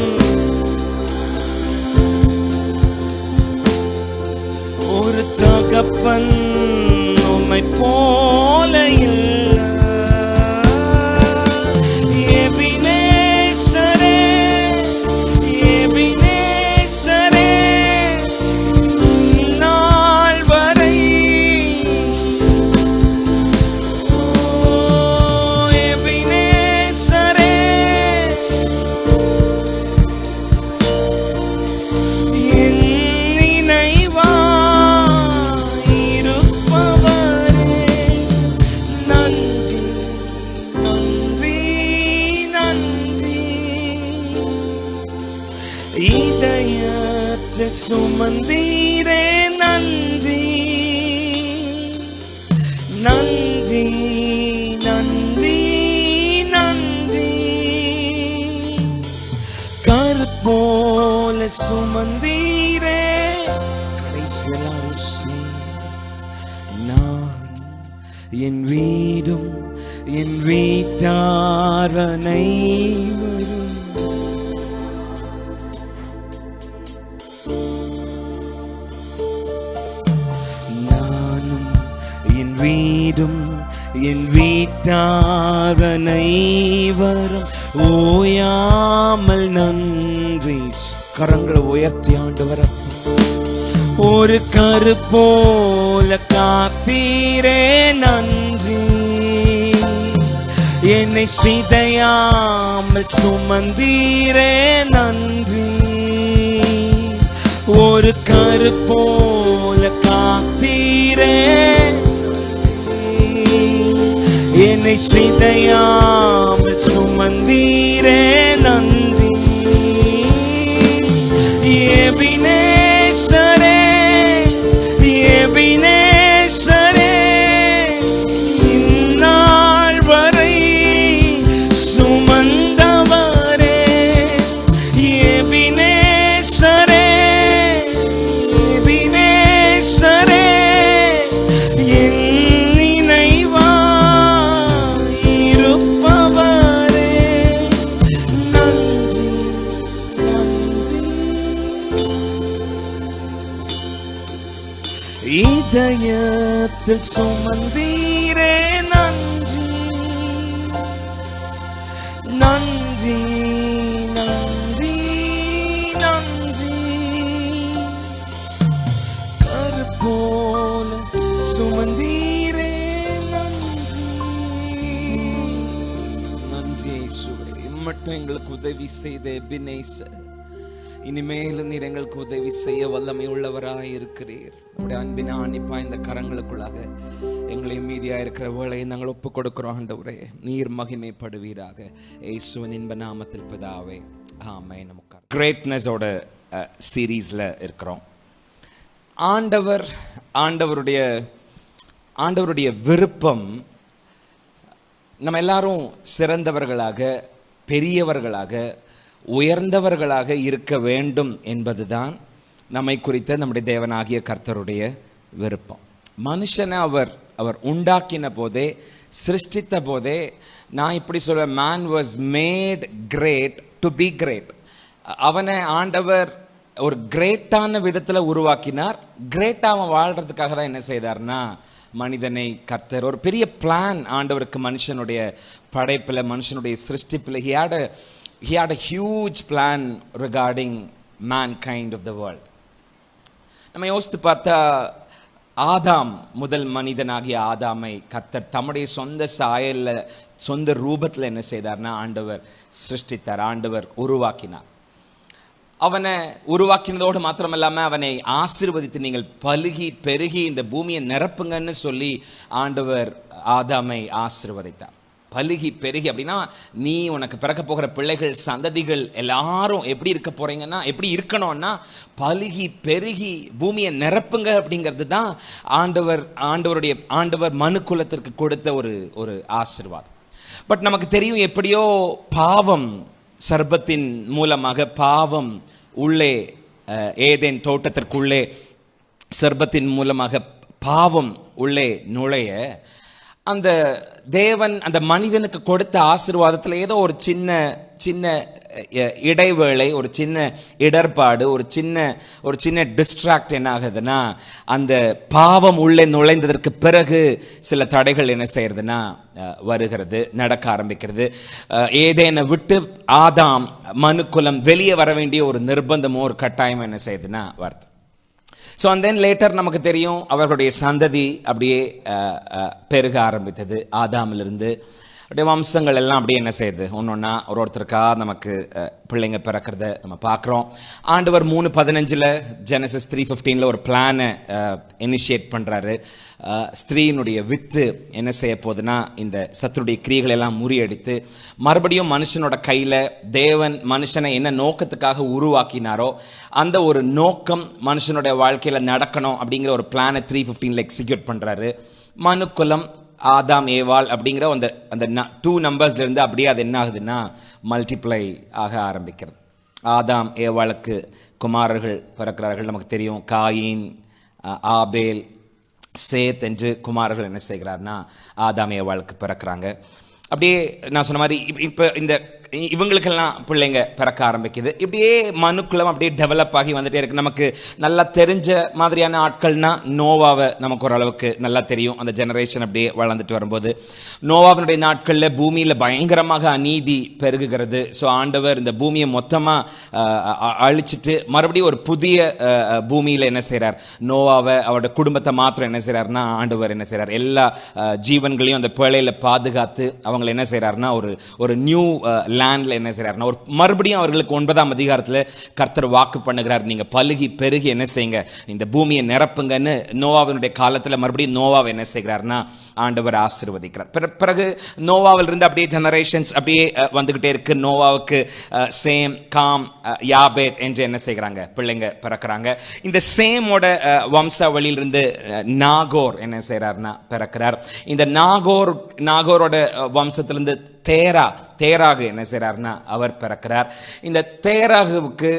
ஒரு தகப்பன் உம்மை போல இல்ல. எபினேசரே, எபினேசரே, நாள் வரை எபினேசரே, என் நினைவா இருப்பவரே, நன்றி நன்றி நன்றி. இதயத்தில் சுமந்தீரே, நன்றி நன்றி நன்றி நன்றி. கற்போல சுமந்தீரே. கடைசியில் எல்லாரும் நான் என் வீடும் என் வீட்டார் அனைவரும் நானும் என் வீடும் என் வீட்டார் அனைவரும் ஓயாமல் நன்றி. கரங்களை உயர்த்தி ஆண்டவரை ஒரு கருப்போல காத்தீரே, நன்றி. என்னை சிதையாமல் சுமந்தீரே, நன்றி. ஒரு கருப்போல காத்தீரே, என்னை சிதையாமல் சுமந்தீரே, நன்றி. எபினேசரே, எபினேசரே, இந்நாள் வரை சுமந்தவரே. எபினேசரே, எபினேசரே, என் நினைவா இருப்பவரே, நன்றி நன்றி. இதயத்தில் சுமந்தீரே, நன்றி நன்றி நன்றி நன்றி. கற்போல சுமந்தீரே, நன்றி நன்றி இயேசுவே. இம்மட்டும் எங்களுக்கு உதவி செய்த எபினேசர், இனிமேலும் நீர் எங்களுக்கு உதவி செய்ய வல்லமை உள்ளவராய் இருக்கிறீர். நம்முடைய அன்பின் ஆணிப்பா இந்த கரங்களுக்குள்ளாக எங்களை மீதியா இருக்கிற வேளையை நாங்கள் ஒப்புக் கொடுக்கிறோம். ஆண்டவரே, நீர் மகிமைப்படுவீராக. இயேசுவின் இன்ப நாமத்தில் பிதாவே, ஆமென். நமக்கு கிரேட்னஸோட சீரீஸ்ல இருக்கிறோம். ஆண்டவருடைய விருப்பம் நம்ம எல்லாரும் சிறந்தவர்களாக, பெரியவர்களாக, உயர்ந்தவர்களாக இருக்க வேண்டும் என்பதுதான் நம்மை குறித்த நம்முடைய தேவனாகிய கர்த்தருடைய விருப்பம். மனுஷனை அவர் உண்டாக்கின போதே, சிருஷ்டித்த போதே, நான் இப்படி சொல்வேன், man was made great to be great. அவனை ஆண்டவர் ஒரு கிரேட்டான விதத்தில் உருவாக்கினார். கிரேட்டாக அவன் வாழ்றதுக்காக தான் என்ன செய்தார்னா, மனிதனை கர்த்தர் ஒரு பெரிய பிளான் ஆண்டவருக்கு மனுஷனுடைய படைப்பில், மனுஷனுடைய சிருஷ்டிப்பில். He had a huge plan regarding mankind of the world. நம்ம யோசித்து பார்த்தா, ஆதாம், முதல் மனிதனாகிய ஆதாமை கர்த்தர் தம்முடைய சொந்த சாயல்ல, சொந்த ரூபத்தில் என்ன செய்தார்னா ஆண்டவர் சிருஷ்டித்தார், ஆண்டவர் உருவாக்கினார். அவனை உருவாக்கினதோடு மாத்திரமில்லாமல் அவனை ஆசீர்வதித்து, நீங்கள் பலுகி பெருகி இந்த பூமியை நிரப்புங்கன்னு சொல்லி ஆண்டவர் ஆதாமை ஆசீர்வதித்தார். பலுகி பெருகி அப்படின்னா நீ உனக்கு பிறக்க போகிற பிள்ளைகள் சந்ததிகள் எல்லாரும் எப்படி இருக்க போறீங்கன்னா, எப்படி இருக்கணும்னா பலுகி பெருகி பூமியை நிரப்புங்க அப்படிங்கிறது தான் ஆண்டவர் மனுக்குலத்திற்கு கொடுத்த ஒரு ஆசீர்வாதம். பட் நமக்கு தெரியும் எப்படியோ பாவம் சர்பத்தின் மூலமாக பாவம் உள்ளே ஏதேன் தோட்டத்திற்குள்ளே சர்பத்தின் மூலமாக பாவம் உள்ளே நுழைய அந்த தேவன் அந்த மனிதனுக்கு கொடுத்த ஆசீர்வாதத்தில் ஏதோ ஒரு சின்ன இடைவேளை, ஒரு சின்ன இடர்பாடு, ஒரு சின்ன டிஸ்ட்ராக்ட் என்ன ஆகுதுன்னா, அந்த பாவம் உள்ளே நுழைந்ததற்கு பிறகு சில தடைகள் என்ன செய்யறதுன்னா வருகிறது, நடக்க ஆரம்பிக்கிறது. ஏதேனை விட்டு ஆதாம் மனுக்குலம் வெளியே வர வேண்டிய ஒரு நிர்பந்தமோ ஒரு கட்டாயம் என்ன செய்யுதுன்னா வருது. ஸோ அண்ட் தென் லேட்டர் நமக்கு தெரியும் அவர்களுடைய சந்ததி அப்படியே பெருக ஆரம்பித்தது. ஆதாமிலிருந்து அப்படியே வம்சங்கள் எல்லாம் அப்படியே என்ன செய்யுது, ஒன்றொன்னா ஒருத்தருக்கா நமக்கு பிள்ளைங்க பிறக்கிறத நம்ம பார்க்குறோம். ஆண்டவர் 3:15 ஜெனசிஸ் 3:15 ஒரு பிளானை இனிஷியேட் பண்ணுறாரு. ஸ்திரீனுடைய வித்து என்ன செய்ய போகுதுன்னா இந்த சத்துருடைய கிரியைகளை எல்லாம் முறியடித்து மறுபடியும் மனுஷனோட கையில் தேவன் மனுஷனை என்ன நோக்கத்துக்காக உருவாக்கினாரோ அந்த ஒரு நோக்கம் மனுஷனுடைய வாழ்க்கையில் நடக்கணும் அப்படிங்கிற ஒரு பிளானை 3:15 எக்ஸிக்யூட் பண்ணுறாரு. மனுக்குலம் ஆதாம் ஏவாள் அப்படிங்கிற அந்த 2 நம்பர்ஸ்லேருந்து அப்படியே அது என்ன ஆகுதுன்னா மல்டிப்ளை ஆக ஆரம்பிக்கிறது. ஆதாம் ஏவாளுக்கு குமாரர்கள் பிறக்கிறார்கள். நமக்கு தெரியும் காயின், ஆபேல், சேத் என்று குமாரர்கள் என்ன செய்கிறார்னா ஆதாம் ஏவாளுக்கு பிறக்கிறாங்க. அப்படியே நான் சொன்ன மாதிரி இப்போ இவங்களுக்கெல்லாம் பிள்ளைங்க பிறக்க ஆரம்பிக்குது. இப்படியே மனுக்குலம் அப்படியே டெவலப் ஆகி வந்துட்டே இருக்கு. நமக்கு நல்லா தெரிஞ்ச மாதிரியான ஆட்கள்னா நோவாவை நமக்கு ஓரளவுக்கு நல்லா தெரியும். அந்த ஜெனரேஷன் அப்படியே வளர்ந்துட்டு வரும்போது நோவாவினுடைய நாட்களில் பூமியில் பயங்கரமாக அநீதி பெருகுகிறது. ஸோ ஆண்டவர் இந்த பூமியை மொத்தமாக அழிச்சிட்டு மறுபடியும் ஒரு புதிய பூமியில் என்ன செய்கிறார், நோவாவை அவரோட குடும்பத்தை மாத்திரம் என்ன செய்கிறார்னா ஆண்டவர் என்ன செய்கிறார், எல்லா ஜீவன்களையும் அந்த பேழையில் பாதுகாத்து அவங்களை என்ன செய்கிறார்னா ஒரு நியூ லேண்ட்ல என்ன செய்யறாருன்னா ஒரு மறுபடியும் அவர்களுக்கு 9ஆம் அதிகாரத்தில் கர்த்தர் வாக்கு பண்ணுகிறார், நீங்க பலுகி பெருகி என்ன செய்யுங்க, இந்த பூமியை நிரப்புங்கன்னு. நோவாவினுடைய காலத்தில் மறுபடியும் நோவாவை என்ன செய்கிறார்னா ஆண்டவர் ஆசீர்வதிக்கிறார். பிறகு நோவாவில் இருந்து அப்படியே ஜெனரேஷன்ஸ் அப்படியே வந்துகிட்டே இருக்கு. நோவாவுக்கு சேம், காம், யாபேத் என்று என்ன செய்கிறாங்க பிள்ளைங்க பிறக்கிறாங்க. இந்த சேமோட வம்சாவளியிலிருந்து நாகோர் என்ன செய்யறாருன்னா பிறக்கிறார். இந்த நாகோரோட வம்சத்திலிருந்து தேராகு என்ன செய்யறாருன்னா அவர் பிறக்கிறார். இந்த தேராகுவுக்கு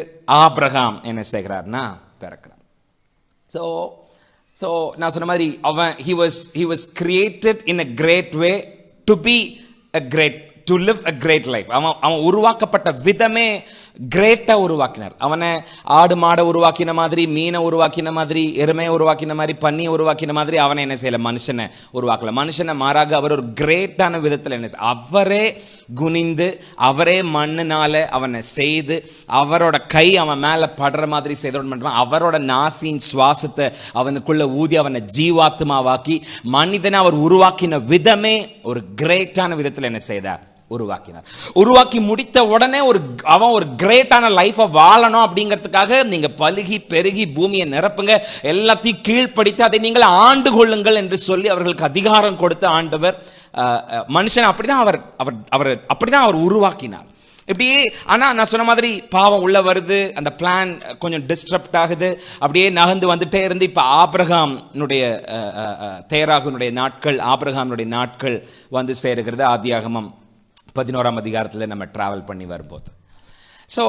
ஆபிரகாம் என்ன செய்கிறார்னா பிறக்கிறார். ஸோ நான் சொன்ன மாதிரி அவன் he was created in a great way to live a great life. அவன் உருவாக்கப்பட்ட விதமே கிரேட்டா உருவாக்கினார். அவனை ஆடு மாடை உருவாக்கின மாதிரி, மீனை உருவாக்கின மாதிரி, எருமையை உருவாக்கின மாதிரி, பன்னியை உருவாக்கின மாதிரி அவனை என்ன செய்யல, மனுஷனை உருவாக்கல. மனுஷனை மாறாக அவர் ஒரு கிரேட்டான விதத்தில் என்ன அவரே குனிந்து அவரே மண்ணுனால அவனை செய்து அவரோட கை அவன் மேல படுற மாதிரி செய்தோம். அவரோட நாசின் சுவாசத்தை அவனுக்குள்ள ஊதி அவனை ஜீவாத்மாவாக்கி மனிதனை அவர் உருவாக்கின விதமே ஒரு கிரேட்டான விதத்தில் என்ன செய்தார், உருவாக்கினார். உருவாக்கி முடித்த உடனே அவன் ஒரு கிரேட்டான லைஃபை வாழணும் அப்படிங்கிறதுக்காக நீங்க பலுகி பெருகி பூமியை நிரப்புங்க, எல்லாத்தையும் கீழ்ப்படுத்தி அதை நீங்கள் ஆண்டு கொள்ளுங்கள் என்று சொல்லி அவர்களுக்கு அதிகாரம் கொடுத்த ஆண்டவர் மனுஷன் அப்படிதான் அவர் உருவாக்கினார். இப்படி ஆனா நான் சொன்ன மாதிரி பாவம் உள்ள வருது, அந்த பிளான் கொஞ்சம் டிஸ்டர்ப்ட் ஆகுது, அப்படியே நகர்ந்து வந்துட்டே இருந்து இப்ப தேராகுனுடைய நாட்கள் வந்து சேருகிறது. ஆதியாகமம் 11ஆம் அதிகாரத்தில் நம்ம டிராவல் பண்ணி வரும்போது ஸோ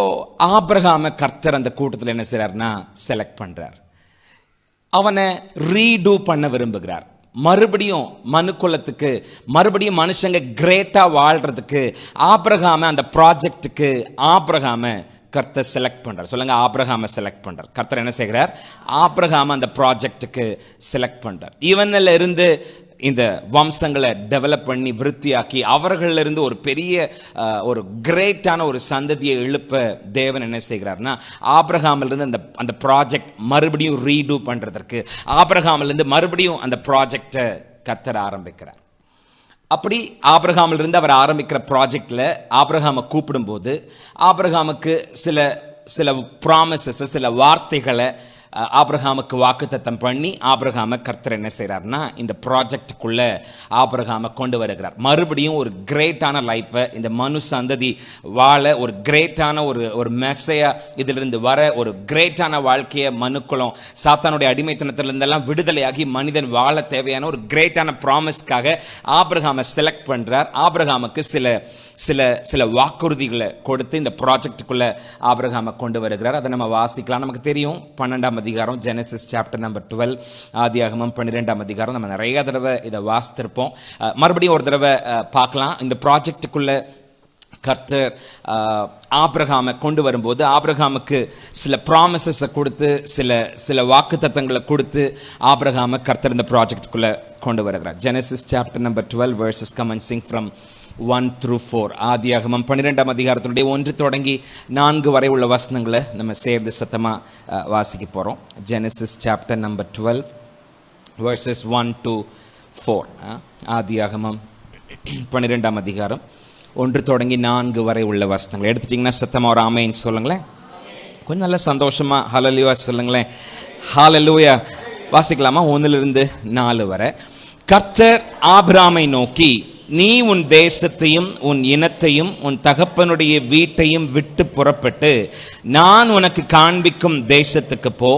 ஆபிரகாம கர்த்தர் அந்த கூட்டத்தில் என்ன செய்றார்னா செலக்ட் பண்றார். அவனை ரீடூ பண்ண விரும்புகிறார். மறுபடியும் மனுக்குலத்துக்கு மறுபடியும் மனுஷங்க கிரேட்டா வாழ்றதுக்கு ஆபிரகாம அந்த ப்ராஜெக்டுக்கு கர்த்தர் செலக்ட் பண்றார். சொல்லுங்க, ஆபிரகாம செலக்ட் பண்றார். கர்த்தர் என்ன செய்கிறார், ஆபிரகாம அந்த ப்ராஜெக்டுக்கு செலக்ட் பண்றார். இவன்ல இருந்து இந்த வம்சங்களை டெவலப் பண்ணி விருத்தியாக்கி அவர்கள் இருந்து ஒரு பெரிய ஒரு கிரேட்டான ஒரு சந்ததியை எழுப்ப தேவன் என்ன செய்கிறார்னா ஆபிரகாமில் இருந்து அந்த ப்ராஜெக்ட் மறுபடியும் ரீடூ பண்றதற்கு ஆபிரகாமில் இருந்து மறுபடியும் அந்த ப்ராஜெக்டை கர்த்தர் ஆரம்பிக்கிறார். அப்படி ஆபிரகாமில் இருந்து அவர் ஆரம்பிக்கிற ப்ராஜெக்ட்ல ஆபிரகாமை கூப்பிடும் போது ஆபிரகாமுக்கு சில ப்ராமிசஸ், சில வார்த்தைகளை ஆபிரகாமுக்கு வாக்குத்தத்தம் பண்ணி ஆபிரகாமை கர்த்தர் என்ன செய்கிறார்னா இந்த ப்ராஜெக்டுக்குள்ள ஆபிரகாமை கொண்டு வருகிறார். மறுபடியும் ஒரு கிரேட்டான லைஃப்பை இந்த மனு சந்ததி வாழ, ஒரு கிரேட்டான ஒரு மெசையா இதிலிருந்து வர, ஒரு கிரேட்டான வாழ்க்கையை மனுக்குளம் சாத்தானுடைய அடிமைத்தனத்திலிருந்தெல்லாம் விடுதலையாகி மனிதன் வாழ தேவையான ஒரு கிரேட்டான ப்ராமிஸ்க்காக ஆபிரகாமை செலக்ட் பண்றார். ஆபிரகாமுக்கு சில வாக்குறுதிகளை கொடுத்து இந்த ப்ராஜெக்டுக்குள்ள ஆபிரகாமை கொண்டு வருகிறார். அதை நம்ம வாசிக்கலாம். நமக்கு தெரியும் 12ஆம் அதிகாரம் ஜெனசிஸ் சாப்டர் நம்பர் 12, ஆதியாகமம் 12ஆம் அதிகாரம். நம்ம நிறைய தடவை இதை வாசித்திருப்போம். மறுபடியும் ஒரு தடவை பார்க்கலாம். இந்த ப்ராஜெக்டுக்குள்ள கர்த்தர் ஆபிரகாமை கொண்டு வரும்போது ஆபிரகாமுக்கு சில ப்ராமிசஸை கொடுத்து சில வாக்குத்தத்தங்களை கொடுத்து ஆபிரகாமை கர்த்தர் இந்த ப்ராஜெக்டுக்குள்ள கொண்டு வருகிறார். Genesis chapter number 12 verses commencing from 1 through 4. ஆதியாகமம் 12ஆம் அதிகாரத்தினுடைய 1 தொடங்கி 4 வரை உள்ள வசனங்களை நம்ம சேர்ந்து சத்தமாக வாசிக்க போகிறோம். Genesis chapter number 12 verses 1 to 4. ஆதியாகமம் 12ஆம் அதிகாரம் 1 தொடங்கி 4 வரை உள்ள வசனங்களை எடுத்துட்டிங்கன்னா சத்தமாக ஒரு ஆமென் சொல்லுங்களேன். கொஞ்சம் நல்ல சந்தோஷமாக ஹல்லேலூயா சொல்லுங்களேன். ஹல்லேலூயா. வாசிக்கலாமா? 1லிருந்து 4 வரை. கர்த்தர் ஆபிராமை நோக்கி, நீ உன் தேசத்தையும் உன் இனத்தையும் உன் தகப்பனுடைய வீட்டையும் விட்டு புறப்பட்டு நான் உனக்கு காண்பிக்கும் தேசத்துக்கு போ.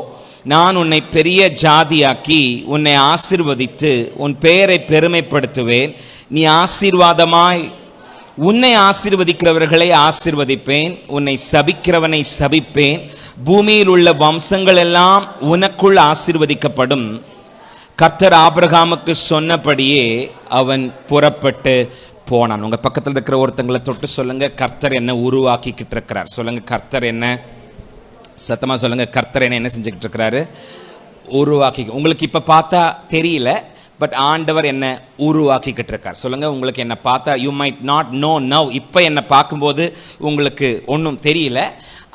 நான் உன்னை பெரிய ஜாதியாக்கி உன்னை ஆசீர்வதித்து உன் பெயரை பெருமைப்படுத்துவேன். நீ ஆசீர்வாதமாய் உன்னை ஆசீர்வதிக்கிறவர்களை ஆசீர்வதிப்பேன், உன்னை சபிக்கிறவனை சபிப்பேன். பூமியில் உள்ள வம்சங்கள் எல்லாம் உனக்குள் ஆசீர்வதிக்கப்படும். கர்த்தர் ஆபிரகாமுக்கு சொன்னபடியே அவன் புறப்பட்டு போனான். உங்க பக்கத்தில் இருக்கிற ஒருத்தங்களை தொட்டு சொல்லுங்க, கர்த்தர் என்ன உருவாக்கிக்கிட்டு இருக்கிறார். சொல்லுங்க, கர்த்தர் என்ன, சத்தமா சொல்லுங்க, கர்த்தர் என்ன செஞ்சுக்கிட்டு இருக்கிறாரு? உருவாக்கி. உங்களுக்கு இப்ப பார்த்தா தெரியல, பட் ஆண்டவர் என்ன உருவாக்கிக்கிட்டு இருக்கார். சொல்லுங்க, உங்களுக்கு என்ன பார்த்தா you might not know now, இப்போ என்ன பார்க்கும்போது உங்களுக்கு ஒன்றும் தெரியல,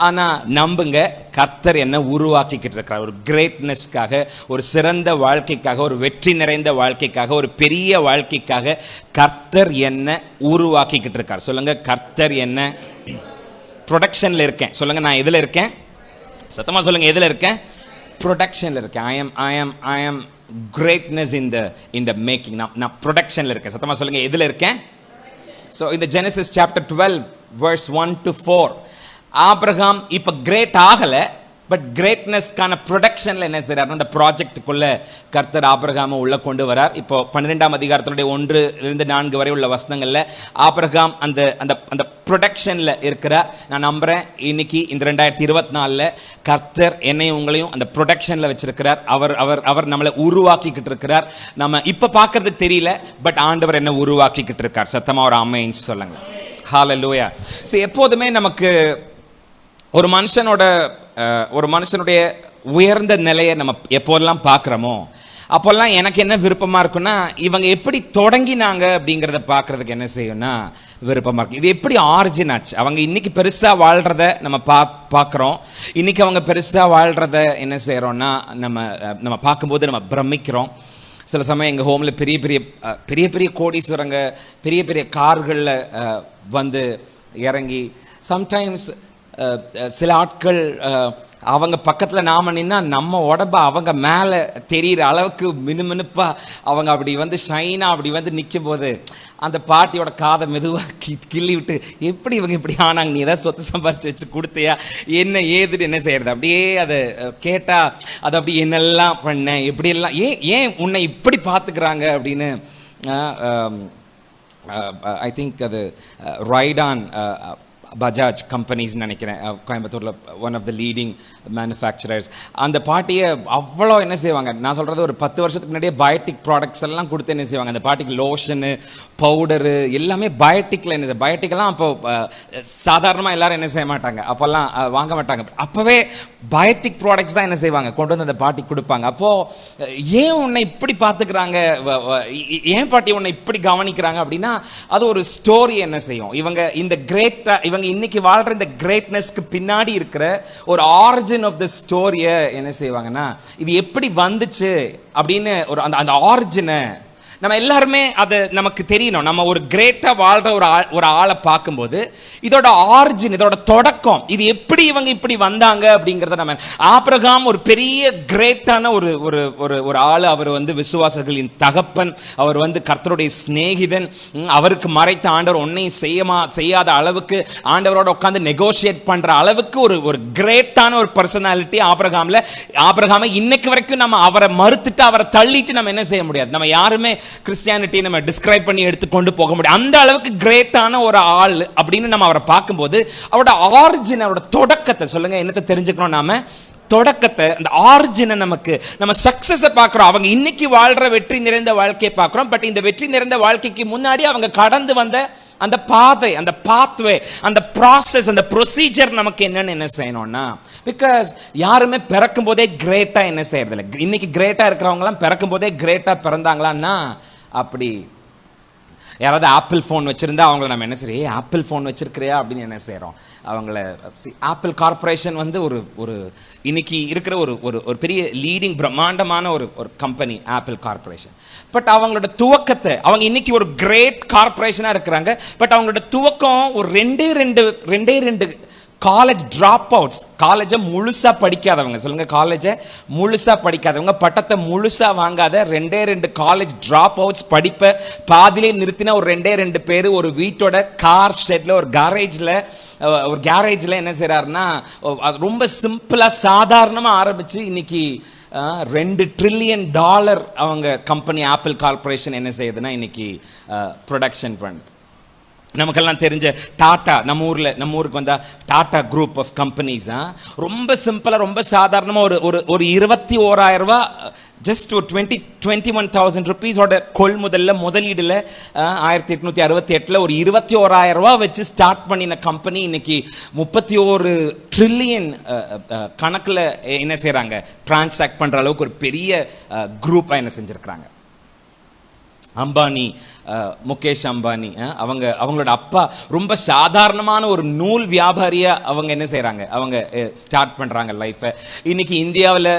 ஆனால் நம்புங்க, கர்த்தர் என்ன உருவாக்கிக்கிட்டு இருக்கிறார். ஒரு கிரேட்னஸ்க்காக, ஒரு சிறந்த வாழ்க்கைக்காக, ஒரு வெற்றி நிறைந்த வாழ்க்கைக்காக, ஒரு பெரிய வாழ்க்கைக்காக கர்த்தர் என்ன உருவாக்கிக்கிட்டு இருக்கார். சொல்லுங்க, கர்த்தர் என்ன ப்ரொடக்ஷனில் இருக்கேன். சொல்லுங்க, நான் எதில் இருக்கேன்? சத்தமா சொல்லுங்க, எதில் இருக்கேன்? ப்ரொடக்ஷனில் இருக்கேன். ஐ am greatness in the making. நான் ப்ரொடக்ஷனில் இருக்கேன். சத்தமா சொல்லுங்க, எதில் இருக்கேன்? ஸோ இந்த Genesis chapter 12 verse 1 to 4 Abraham இப்போ கிரேட் ஆகலை, பட் கிரேட்னஸ்க்கான ப்ரொடக்ஷனில் என்ன செய்கிறார்? அந்த ப்ராஜெக்டுக்குள்ள கர்த்தர் ஆபிரகாமை உள்ள கொண்டு வரார். இப்போ 12ஆம் அதிகாரத்தினுடைய 1லிருந்து 4 வரை உள்ள வசனங்களில் ஆபிரகாம் அந்த ப்ரொடக்ஷனில் இருக்கிறார். நான் நம்புகிறேன் இன்னைக்கு இந்த 2024 கர்த்தர் என்னையும் உங்களையும் அந்த ப்ரொடக்ஷனில் வச்சிருக்கிறார். அவர் நம்மளை உருவாக்கிக்கிட்டு இருக்கிறார். நம்ம இப்போ பார்க்கறது தெரியல, பட் ஆண்டவர் என்ன உருவாக்கிக்கிட்டு இருக்கார். சத்தமாக ஒரு ஆமென் சொல்லுங்க. ஹல்லேலூயா. ஸோ எப்போதுமே நமக்கு ஒரு மனுஷனுடைய உயர்ந்த நிலையை நம்ம எப்போதெல்லாம் பார்க்குறோமோ அப்போல்லாம் எனக்கு என்ன விருப்பமாக இருக்குன்னா, இவங்க எப்படி தொடங்கினாங்க அப்படிங்கிறத பார்க்குறதுக்கு என்ன செய்யும்னா விருப்பமாக இருக்கும். இது எப்படி ஆரிஜின் ஆச்சு? அவங்க இன்னைக்கு பெருசாக வாழ்கிறத நம்ம பார்க்குறோம். இன்னைக்கு அவங்க பெருசாக வாழ்கிறத என்ன செய்கிறோன்னா நம்ம பார்க்கும்போது நம்ம பிரமிக்கிறோம். சில சமயம் எங்கள் ஹோமில் பெரிய பெரிய கோடீஸ்வரங்க பெரிய பெரிய கார்களில் வந்து இறங்கி, சம்டைம்ஸ் சில ஆட்கள் அவங்க பக்கத்தில் நாம நின்னா நம்ம உடம்ப அவங்க மேலே தெரிகிற அளவுக்கு மினுமினுப்பாக அவங்க அப்படி வந்து ஷைனாக அப்படி வந்து நிற்கும் போது அந்த பாட்டியோட காதை மெதுவாக கிள்ளி விட்டு, எப்படி இவங்க இப்படி ஆனாங்க, நீ ஏதாவது சொத்து சம்பாரிச்சு வச்சு கொடுத்தையா, என்ன ஏதுன்னு என்ன செய்யறது? அப்படியே அதை கேட்டால் அதை அப்படி என்னெல்லாம் பண்ணேன், எப்படியெல்லாம் ஏன் உன்னை இப்படி பார்த்துக்கிறாங்க அப்படின்னு. ஐ திங்க் அது ரைடான் பஜாஜ் கம்பெனிஸ் நினைக்கிறேன், கோயம்புத்தூரில் one of the leading manufacturers. அந்த பாட்டியை அவ்வளோ என்ன செய்வாங்க, நான் சொல்கிறது ஒரு 10 வருஷத்துக்கு முன்னாடியே பயோட்டிக் ப்ராடக்ட்ஸ் எல்லாம் கொடுத்து என்ன செய்வாங்க, அந்த பாட்டிக்கு லோஷனு பவுடரு எல்லாமே பயோட்டிக்கில் என்ன பயோட்டிக்கெல்லாம் அப்போ சாதாரணமாக எல்லாரும் என்ன செய்ய மாட்டாங்க, அப்போல்லாம் வாங்க மாட்டாங்க. அப்போவே பயோட்டிக் ப்ராடக்ட்ஸ் தான் என்ன செய்வாங்க கொண்டு வந்து அந்த பாட்டிக்கு கொடுப்பாங்க. அப்போது ஏன் உன்னை இப்படி பார்த்துக்கிறாங்க, ஏன் பாட்டி உன்னை இப்படி கவனிக்கிறாங்க அப்படின்னா அது ஒரு ஸ்டோரி என்ன செய்யும். இவங்க இன்னைக்கு வாழ்ற இந்த கிரேட்னஸ்க்கு பின்னாடி இருக்கிற ஒரு ஆரிஜின் ஆஃப் த ஸ்டோரியை என்ன செய்வாங்கன்னா, இது எப்படி வந்துச்சு அப்படின்னு ஒரு அந்த ஆரிஜினை நம்ம எல்லாருமே அது நமக்கு தெரியணும். நம்ம ஒரு கிரேட்டா வாழ்ற ஒரு ஆளை பார்க்கும்போது இதோட ஆரிஜின், இதோட தொடக்கம், இது எப்படி இவங்க இப்படி வந்தாங்க அப்படிங்கறத நம்ம ஆபிரகாம் ஒரு பெரிய கிரேட்டான ஒரு ஒரு ஒரு ஆளு. அவர் விசுவாசங்களின் தகப்பன், அவர் கர்த்தருடைய சிநேகிதன். அவருக்கு மறைத்த ஆண்டவர் ஒன்னையும் செய்யாத அளவுக்கு ஆண்டவரோட உட்கார்ந்து நெகோசியேட் பண்ற அளவுக்கு ஒரு கிரேட்டான ஒரு பர்சனாலிட்டி ஆபிரகாமை இன்னைக்கு வரைக்கும் நம்ம அவரை மறுத்துட்டு அவரை தள்ளிட்டு நம்ம என்ன செய்ய முடியாது. நம்ம யாருமே கிறிஸ்டியானிட்டி நம்ம டிஸ்கிரைப் பண்ணி எடுத்துக்கொண்டு போக முடியாது. அந்த அளவுக்கு கிரேட்டான ஒரு ஆள் அப்படின்னு நம்ம அவரை பார்க்கும்போது அவரோட ஆரிஜின், அவரோட தொடக்கத்தை சொல்லுங்க, என்னத்தை தெரிஞ்சுக்கணும் நாம? தொடக்கத்தை, அந்த ஆரிஜினை நம்ம சக்சஸை பார்க்கிறோம். அவங்க இன்னைக்கு வாழ்ற வெற்றி நிறைந்த வாழ்க்கையை பார்க்கிறோம். பட் இந்த வெற்றி நிறைந்த வாழ்க்கைக்கு முன்னாடி அவங்க கடந்து வந்த அந்த பாதை, அந்த பாத்வே, அந்த ப்ராசஸ், அந்த ப்ரொசீஜர் நமக்கு என்னன்னு என்ன செய்யணும்னா, பிகாஸ் யாருமே பிறக்கும் போதே கிரேட்டா என்ன செய்யறதில்லை. இன்னைக்கு கிரேட்டா இருக்கிறவங்களாம் பிறக்கும் போதே கிரேட்டா பிறந்தாங்களான்னா அப்படி. யாராவது ஆப்பிள் ஃபோன் வச்சிருந்தா அவங்கள நம்ம என்ன செய்யறோம், ஆப்பிள் ஃபோன் வச்சிருக்கிறியா அப்படின்னு என்ன செய்யறோம் அவங்கள. ஆப்பிள் கார்பரேஷன் ஒரு இன்னைக்கு இருக்கிற ஒரு பெரிய லீடிங் பிரம்மாண்டமான ஒரு கம்பெனி ஆப்பிள் கார்பரேஷன். பட் அவங்களோட துவக்கத்தை, அவங்க இன்னைக்கு ஒரு கிரேட் கார்பரேஷனா இருக்கிறாங்க. பட் அவங்களோட துவக்கம் ஒரு ரெண்டே ரெண்டு காலேஜ் டிராப் அவுட்ஸ், காலேஜை முழுசா படிக்காதவங்க, சொல்லுங்க, காலேஜை முழுசா படிக்காதவங்க, பட்டத்தை முழுசா வாங்காத ரெண்டு காலேஜ் டிராப் அவுட்ஸ், படிப்பை பாதிலே நிறுத்தின ஒரு ரெண்டு பேர் ஒரு வீட்டோட கார் ஷெட்ல ஒரு கேரேஜ்ல என்ன செய்யறாருன்னா, ரொம்ப சிம்பிளா சாதாரணமா ஆரம்பிச்சு இன்னைக்கு $2 ட்ரில்லியன் அவங்க கம்பெனி ஆப்பிள் கார்பரேஷன் என்ன செய்யுதுன்னா இன்னைக்கு ப்ரொடக்ஷன் பண்ணுது. நமக்கெல்லாம் தெரிஞ்ச டாடா, நம்ம ஊருக்கு வந்தா டாடா குரூப் ஆஃப் கம்பெனிஸ் ரொம்ப சிம்பிளா, ரொம்ப சாதாரணமா ஒரு $21,000 ஜஸ்ட் ஒரு 21,000 ருபீஸோட முதலீடுல 1868 ஒரு $21,000 வச்சு ஸ்டார்ட் பண்ணின கம்பெனி இன்னைக்கு 31 ட்ரில்லியன் கணக்குல என்ன செய்யறாங்க, டிரான்சாக்ட் பண்ற அளவுக்கு ஒரு பெரிய குரூப்பா என்ன செஞ்சிருக்கிறாங்க. அம்பானி, முகேஷ் அம்பானி, அவங்களோட அப்பா ரொம்ப சாதாரணமான ஒரு நூல் வியாபாரியா அவங்க என்ன செய்யறாங்க, அவங்க ஸ்டார்ட் பண்றாங்க லைஃபை. இன்னைக்கு இந்தியாவில்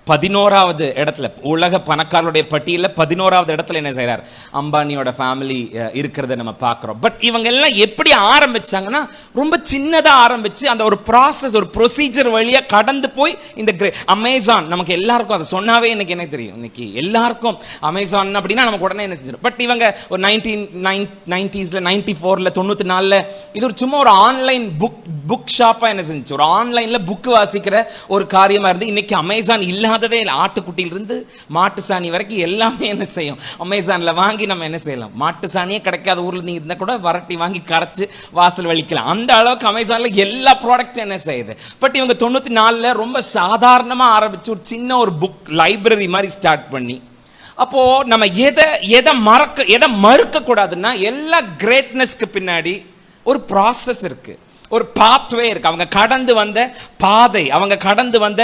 11வது இடத்துல, உலக பணக்காரருடைய பட்டியலில் 11வது இடத்துல என்ன செய்யறார், அம்பானியோட ஃபேமிலி இருக்கிறத நம்ம பார்க்கிறோம். பட் இவங்க எல்லாம் எப்படி ஆரம்பிச்சாங்கன்னா, ரொம்ப சின்னதா ஆரம்பிச்சு அந்த ஒரு ப்ராசஸ், ஒரு ப்ரொசீஜர் வழியா கடந்து போய் இந்த அமேசான், நமக்கு எல்லாருக்கும் அதை சொன்னாவே எனக்கு என்ன தெரியும், இன்னைக்கு எல்லாருக்கும் அமேசான் அப்படின்னா நமக்கு உடனே என்ன செஞ்சிடும். பட் இவங்க ஒரு 1990s 94 94 இது ஒரு சும்மா ஒரு ஆன்லைன் புக் ஷாப்பா என்ன செஞ்சு, ஒரு ஆன்லைன்ல புக் வாசிக்கிற ஒரு காரியமா இருந்து இன்னைக்கு அமேசான் இல்லாததே இல்லை. ஆட்டுக்குட்டியிலிருந்து மாட்டு சாணி வரைக்கும் எல்லாமே என்ன செய்யும், அமேசான்ல வாங்கி நம்ம என்ன செய்யலாம். மாட்டு சாணியே கிடைக்காத ஊர்ல நீங்க இருந்தா கூட வரட்டி வாங்கி கரைச்சு வாசல் வலிக்கலாம். அந்த அளவுக்கு அமேசான்ல எல்லா ப்ராடக்ட் என்ன செய்யுது. பட் இவங்க 94 ரொம்ப சாதாரணமா ஆரம்பிச்சு ஒரு சின்ன ஒரு புக் லைப்ரரி மாதிரி ஸ்டார்ட் பண்ணி, அப்போ நம்ம எதை மறுக்க கூடாதுன்னா, எல்லா கிரேட்னஸ்க்கு பின்னாடி ஒரு ப்ராசஸ் இருக்கு, ஒரு பாத்வே இருக்கு. அவங்க கடந்து வந்த பாதை, அவங்க கடந்து வந்த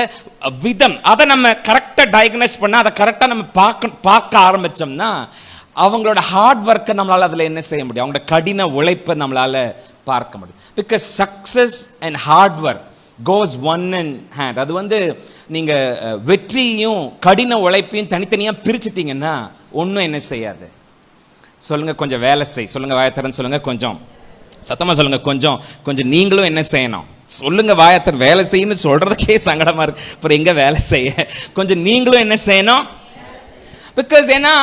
விதம், அதை நம்ம கரெக்டா டயக்னைஸ் பண்ண, அதை கரெக்டா நம்ம பார்க்க ஆரம்பிச்சோம்னா அவங்களோட ஹார்ட் ஒர்க்கை நம்மளால அதுல என்ன செய்ய முடியும், அவங்களோட கடின உழைப்பை நம்மளால பார்க்க முடியும். Because success and hard work goes on in hand. அது நீங்க வெற்றியும் கடின உழைப்பையும் தனித்தனியா பிரிச்சுட்டீங்கன்னா ஒன்னும் என்ன செய்யாது. சொல்லுங்க, கொஞ்சம் வேலை செய். சொல்லுங்க, வாயத்தரன்னு சொல்லுங்க, கொஞ்சம் சத்தமா சொல்லுங்க, கொஞ்சம் நீங்களும் என்ன செய்யணும். சொல்லுங்க, வாயத்தர் வேலை செய்யணும்னு சொல்றதுக்கே சங்கடமா இருக்கு, அப்புறம் எங்க வேலை செய்ய. கொஞ்சம் நீங்களும் என்ன செய்யணும். பிகாஸ் ஏன்னா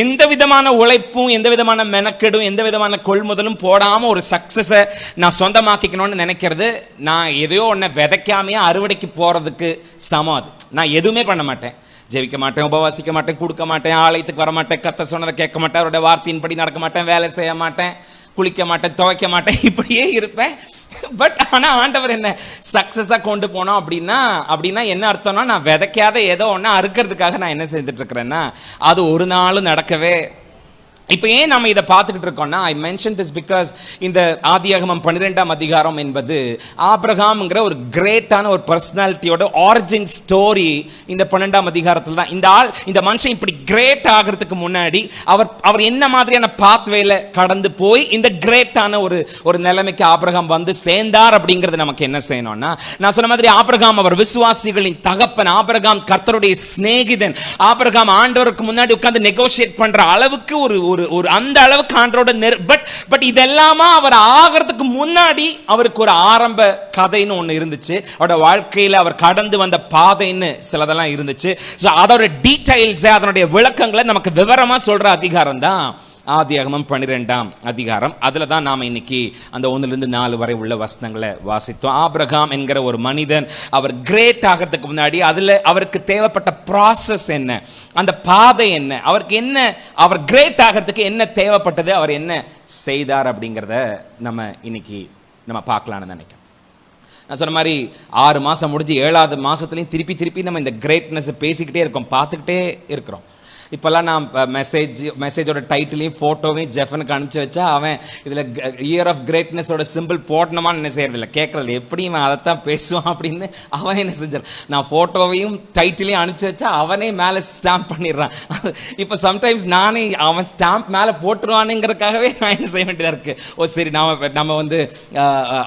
எந்த விதமான உழைப்பும், எந்த விதமான மெனக்கெடும், எந்த விதமான கொள்முதலும் போடாம ஒரு சக்சஸை நான் சொந்தமாக்கிக்கணும்னு நினைக்கிறது, நான் எதையோ ஒன்ன விதைக்காமையா அறுவடைக்கு போறதுக்கு சமம். அது நான் எதுவுமே பண்ண மாட்டேன், ஜெபிக்க மாட்டேன், உபவாசிக்க மாட்டேன், கொடுக்க மாட்டேன், ஆலயத்துக்கு வர மாட்டேன், கர்த்தர் சொன்னதை கேட்க மாட்டேன், அவருடைய வார்த்தையின்படி நடக்க மாட்டேன், வேலை செய்ய மாட்டேன், குளிக்க மாட்டேன், துவைக்க மாட்டேன், இப்படியே இருப்பேன். பட் ஆனா ஆண்டவர் என்ன சக்சஸா கொண்டு போனோம் அப்படின்னா என்ன அர்த்தம்னா, நான் விதைக்காத ஏதோ ஒண்ணு அறுக்கிறதுக்காக நான் என்ன செஞ்சுட்டு இருக்கிறேன்னா அது ஒரு நாளும் நடக்கவே. இப்போ ஏன் நம்ம இதை பார்த்துக்கிட்டு இருக்கோம்னா, ஐ மென்ஷன் திஸ் பிகாஸ் இந்த ஆதியாகமம் 12ஆம் அதிகாரம் என்பது ஆபிரகாம்ங்கிற ஒரு கிரேட்டான ஒரு பர்சனாலிட்டியோட ஆரிஜின் ஸ்டோரி இந்த 12ஆம் அதிகாரத்தில் தான். இந்த மனுஷன் இப்படி கிரேட் ஆகிறதுக்கு முன்னாடி அவர் என்ன மாதிரியான பாத்வேல கடந்து போய் இந்த கிரேட் கிரேட்டான ஒரு நிலைமைக்கு ஆபிரகாம் வந்து சேர்ந்தார் அப்படிங்கிறது நமக்கு என்ன செய்யணும்னா, நான் சொன்ன மாதிரி ஆபிரகாம் அவர் விசுவாசிகளின் தகப்பன், ஆபிரகாம் கர்த்தருடைய சிநேகிதன், ஆபிரகாம் ஆண்டவருக்கு முன்னாடி உட்கார்ந்து நெகோஷியேட் பண்ற அளவுக்கு ஒரு அந்த அளவுக்கு ஆண்டவரோட பட் இதெல்லாமா அவர் ஆகிறதுக்கு முன்னாடி அவருக்கு ஒரு ஆரம்ப கதைன்னு ஒண்ணு இருந்துச்சு. அவரோட வாழ்க்கையில அவர் கடந்து வந்த பாதைன்னு சிலதெல்லாம் இருந்துச்சு. அதோட டீடைல்ஸ், அதனுடைய விளக்கங்களை நமக்கு விவரமா சொல்ற அதிகாரம் தான் ஆதியாகமம் 12ஆம் அதிகாரம். அதுல தான் நாம இன்னைக்கு அந்த 1-4 வரை உள்ள வசனங்களை வாசித்தோம். ஆபிரகாம் என்கிற ஒரு மனிதன் அவர் கிரேட் ஆகிறதுக்கு முன்னாடி அவருக்கு தேவைப்பட்ட ப்ராசஸ் என்ன, அந்த பாதை என்ன, அவருக்கு என்ன, அவர் கிரேட் ஆகிறதுக்கு என்ன தேவைப்பட்டது, அவர் என்ன செய்தார் அப்படிங்கிறத நம்ம இன்னைக்கு நம்ம பார்க்கலாம்னு நினைக்கிறேன். நான் சொன்ன மாதிரி 6 மாசம் முடிஞ்சு 7வது மாசத்துலையும் திருப்பி நம்ம இந்த கிரேட்னஸ் பேசிக்கிட்டே இருக்கோம், பார்த்துக்கிட்டே இருக்கிறோம். இப்போல்லாம் நான் மெசேஜோட டைட்டிலையும் ஃபோட்டோவையும் ஜெஃபனுக்கு அனுப்பிச்சு வச்சா அவன் இதில் இயர் ஆஃப் கிரேட்னஸோட சிம்பிள் போட்டணுமான்னு என்ன செய்யறதில்ல, கேட்கறதில்ல, எப்படியும் அவன் அதைத்தான் பேசுவான் அப்படின்னு அவன் என்ன செஞ்சான், நான் ஃபோட்டோவையும் டைட்டிலையும் அனுப்பிச்சு வச்சா அவனே மேலே ஸ்டாம்ப் பண்ணிடுறான். இப்போ சம்டைம்ஸ் நானே அவன் ஸ்டாம்ப் மேலே போட்டுருவானுங்கிறதுக்காகவே நான் என்ன செய்ய வேண்டியதாக இருக்குது, ஓ சரி நம்ம வந்து